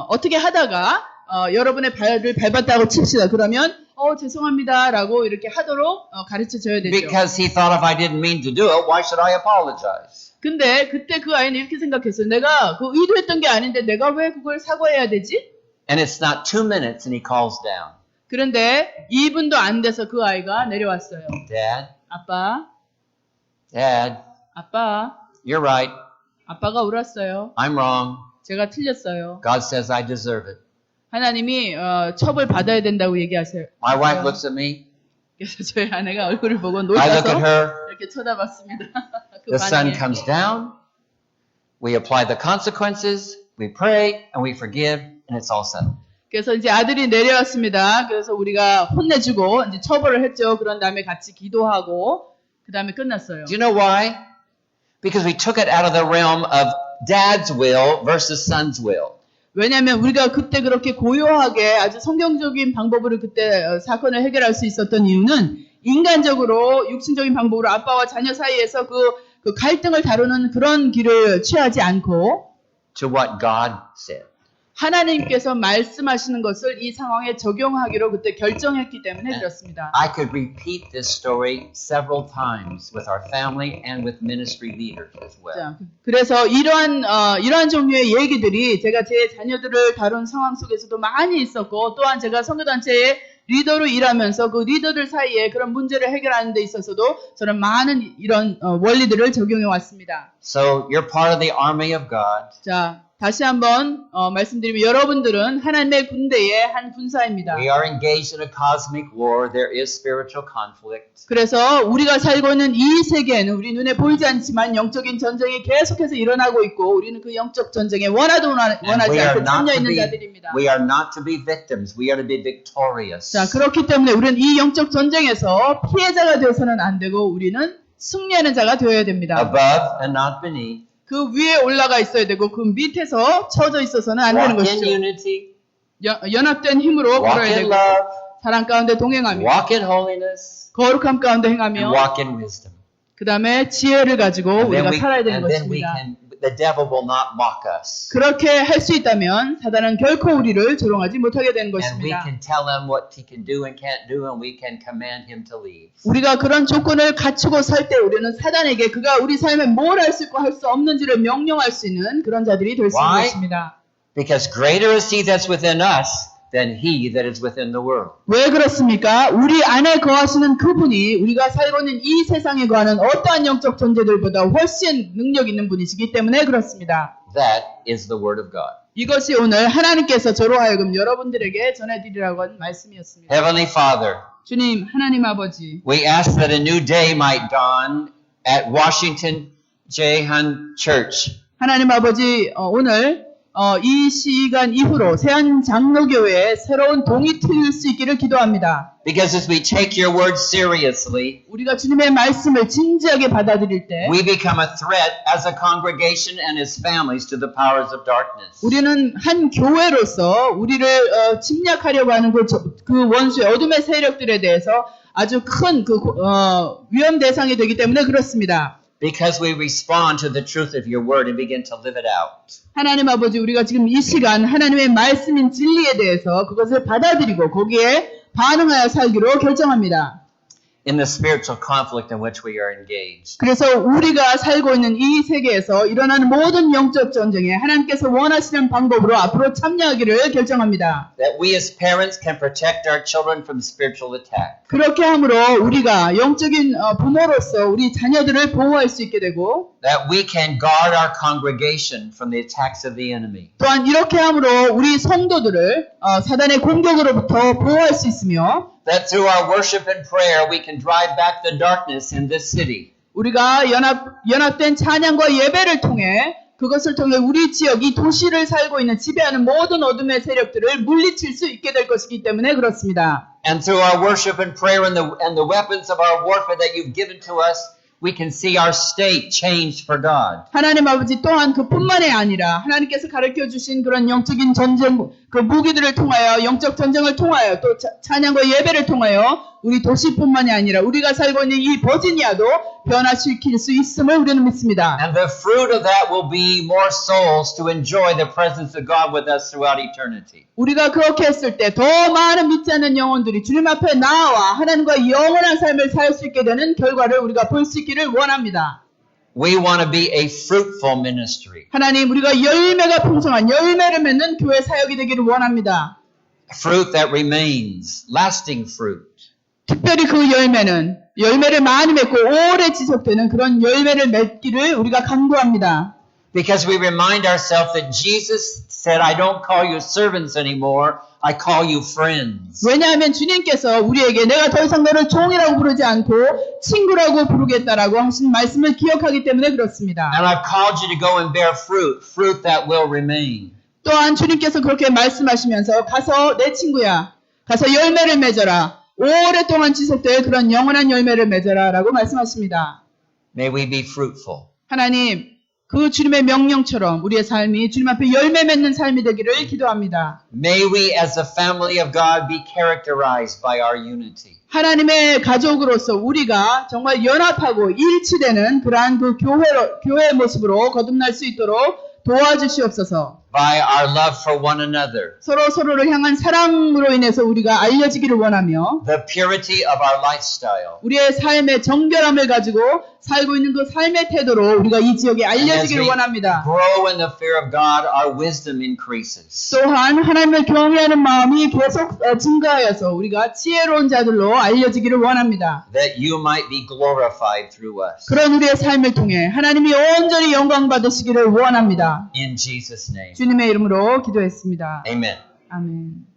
어떻게 하다가 여러분의 발을 밟았다고 칩시다. 그러면 죄송합니다라고 이렇게 하도록 가르쳐 줘야 되죠. Because he thought if I didn't mean to do it, why should I apologize? 근데 그때 그 아이는 이렇게 생각했어요. 내가 그 의도했던 게 아닌데 내가 왜 그걸 사과해야 되지? And it's not 2 minutes and he calls down. 그런데 2분도 안 돼서 그 아이가 내려왔어요. Dad, 아빠, you're right. 아빠가 옳았어요. I'm wrong. 제가 틀렸어요. God says I deserve it. 하나님이 처벌 받아야 된다고 얘기하세요. My wife looks at me. 그래서 저희 아내가 얼굴을 보고 I look 놀라서 at her. 이렇게 쳐다봤습니다. 그 The sun 반응에. comes down. We apply the consequences. We pray and we forgive and it's all settled. 그래서 이제 아들이 내려왔습니다. 그래서 우리가 혼내주고 이제 처벌을 했죠. 그런 다음에 같이 기도하고 그 다음에 끝났어요. Do you know why? Because we took it out of the realm of dad's will versus son's will. 왜냐하면 우리가 그때 그렇게 고요하게 아주 성경적인 방법으로 그때 사건을 해결할 수 있었던 이유는 인간적으로 육신적인 방법으로 아빠와 자녀 사이에서 그 갈등을 다루는 그런 길을 취하지 않고 To what God said. 하나님께서 말씀하시는 것을 이 상황에 적용하기로 그때 결정했기 때문에 그렇습니다. I could repeat this story several times with our family and with ministry leaders as well. 자, 그래서 이러한 종류의 얘기들이 제가 제 자녀들을 다룬 상황 속에서도 많이 있었고 또한 제가 선교단체의 리더로 일하면서 그 리더들 사이에 그런 문제를 해결하는 데 있어서도 저는 많은 이런 원리들을 적용해 왔습니다. So you're part of the army of God. 자, 다시 한번 말씀드리면 여러분들은 하나님의 군대의 한 군사입니다. We are engaged in a cosmic war. There is spiritual conflict. 그래서 우리가 살고 있는 이 세계에는 우리 눈에 보이지 않지만 영적인 전쟁이 계속해서 일어나고 있고 우리는 그 영적 전쟁에 원하지 않고 참여 있는 자들입니다. We are not to be victims. We are to be victorious. 자, 그렇기 때문에 우리는 이 영적 전쟁에서 피해자가 되어서는 안 되고 우리는 승리하는 자가 되어야 됩니다. Above and not beneath. 그 위에 올라가 있어야 되고 그 밑에서 처져 있어서는 안 되는 Walk in 것이죠. unity. 연합된 힘으로 Walk 걸어야 in 되고 love. 사랑 가운데 동행하며 Walk in holiness. 거룩함 가운데 And 행하며 walk in wisdom. 그 다음에 지혜를 가지고 우리가 살아야 되는 것입니다. The devil will not mock us. 그렇게 할 수 있다면 사단은 결코 우리를 조롱하지 못하게 되는 And we 것입니다. can tell him what he can do and can't do, and we can command him to leave. 우리가 그런 조건을 갖추고 살 때 우리는 사단에게 그가 우리 삶에 뭘 할 수 있고 할 수 없는지를 명령할 수 있는 그런 자들이 될 수 있는 Why? 것입니다. Because greater is he that's within us than he that is within the world. 왜 그렇습니까? 우리 안에 거하시는 그분이 우리가 살고 있는 이 세상에 거하는 어떠한 영적 존재들보다 훨씬 능력 있는 분이시기 때문에 그렇습니다. That is the word of God. 이것이 오늘 하나님께서 저로 하여금 여러분들에게 전해드리라고 한 말씀이었습니다. Heavenly Father, 주님, 하나님 아버지, we ask that a new day might dawn at Washington Jahan Church. 하나님 아버지, 오늘 이 시간 이후로 세안 장로교회에 새로운 동이 트일 수 있기를 기도합니다. Because as we take your word seriously, 우리가 주님의 말씀을 진지하게 받아들일 때 we become a threat as a congregation and as families to the powers of darkness. 우리는 한 교회로서 우리를 침략하려고 하는 그 원수의 어둠의 세력들에 대해서 아주 큰 위험 대상이 되기 때문에 그렇습니다. Because we respond to the truth of your word and begin to live it out. 하나님 아버지, 우리가 지금 이 시간 하나님의 말씀인 진리에 대해서 그것을 받아들이고 거기에 반응하여 살기로 결정합니다. In the spiritual conflict in which we are engaged. 그래서 우리가 살고 있는 이 세계에서 일어나는 모든 영적 전쟁에 하나님께서 원하시는 방법으로 앞으로 참여하기를 결정합니다. That we as parents can protect our children from spiritual attack. 그렇게 함으로 우리가 영적인 부모로서 우리 자녀들을 보호할 수 있게 되고 That we can guard our congregation from the attacks of the enemy. 또한 이렇게 함으로 우리 성도들을 사단의 공격으로부터 보호할 수 있으며 That through our worship and prayer we can drive back the darkness in this city. 우리가 연합된 찬양과 예배를 통해 그것을 통해 우리 지역, 이 도시를 살고 있는 지배하는 모든 어둠의 세력들을 물리칠 수 있게 될 것이기 때문에 그렇습니다. And through our worship and prayer and the weapons of our warfare that you've given to us, we can see our state changed for God. 하나님 아버지 또한 그뿐만이 아니라 하나님께서 가르쳐 주신 그런 영적인 전쟁, 그 무기들을 통하여 영적 전쟁을 통하여 또 찬양과 예배를 통하여 우리 도시뿐만이 아니라 우리가 살고 있는 이 버지니아도 변화시킬 수 있음을 우리는 믿습니다. And the fruit of that will be more souls to enjoy the presence of God with us throughout eternity. 우리가 그렇게 했을 때 더 많은 믿지 않는 영혼들이 주님 앞에 나와 하나님과 영원한 삶을 살 수 있게 되는 결과를 우리가 볼 수 있기를 원합니다. We want to be a fruitful ministry. 하나님, 우리가 열매가 풍성한 열매를 맺는 교회 사역이 되기를 원합니다. Fruit that remains, lasting fruit. 특별히 그 열매를 많이 맺고 오래 지속되는 그런 열매를 맺기를 우리가 간구합니다. Because we remind ourselves that Jesus said, I don't call you servants anymore, I call you friends. 왜냐하면 주님께서 우리에게 내가 더 이상 너를 종이라고 부르지 않고 친구라고 부르겠다라고 하신 말씀을 기억하기 때문에 그렇습니다. And I've called you to go and bear fruit, fruit that will remain. 또한 주님께서 그렇게 말씀하시면서 가서 내 친구야, 가서 열매를 맺어라. 오랫동안 지속될 그런 영원한 열매를 맺어라 라고 말씀하십니다. May we be fruitful. 하나님, 그 주님의 명령처럼 우리의 삶이 주님 앞에 열매 맺는 삶이 되기를 기도합니다. May we as a family of God be characterized by our unity. 하나님의 가족으로서 우리가 정말 연합하고 일치되는 그러한 그 교회의 모습으로 거듭날 수 있도록 도와주시옵소서. By our love for one another. 서로를 향한 사랑으로 인해서 우리가 알려지기를 원하며 The purity of our lifestyle. 우리의 삶의 정결함을 가지고 살고 있는 그 삶의 태도로 우리가 이 지역에 알려지기를 원합니다. Grow in the fear of God, our wisdom increases. 또한 하나님을 경외하는 마음이 계속 증가하여서 우리가 지혜로운 자들로 알려지기를 원합니다. That you might be glorified through us. 그런 우리의 삶을 통해 하나님이 온전히 영광 받으시기를 원합니다. In Jesus' name. 주님의 이름으로 기도했습니다. Amen. 아멘.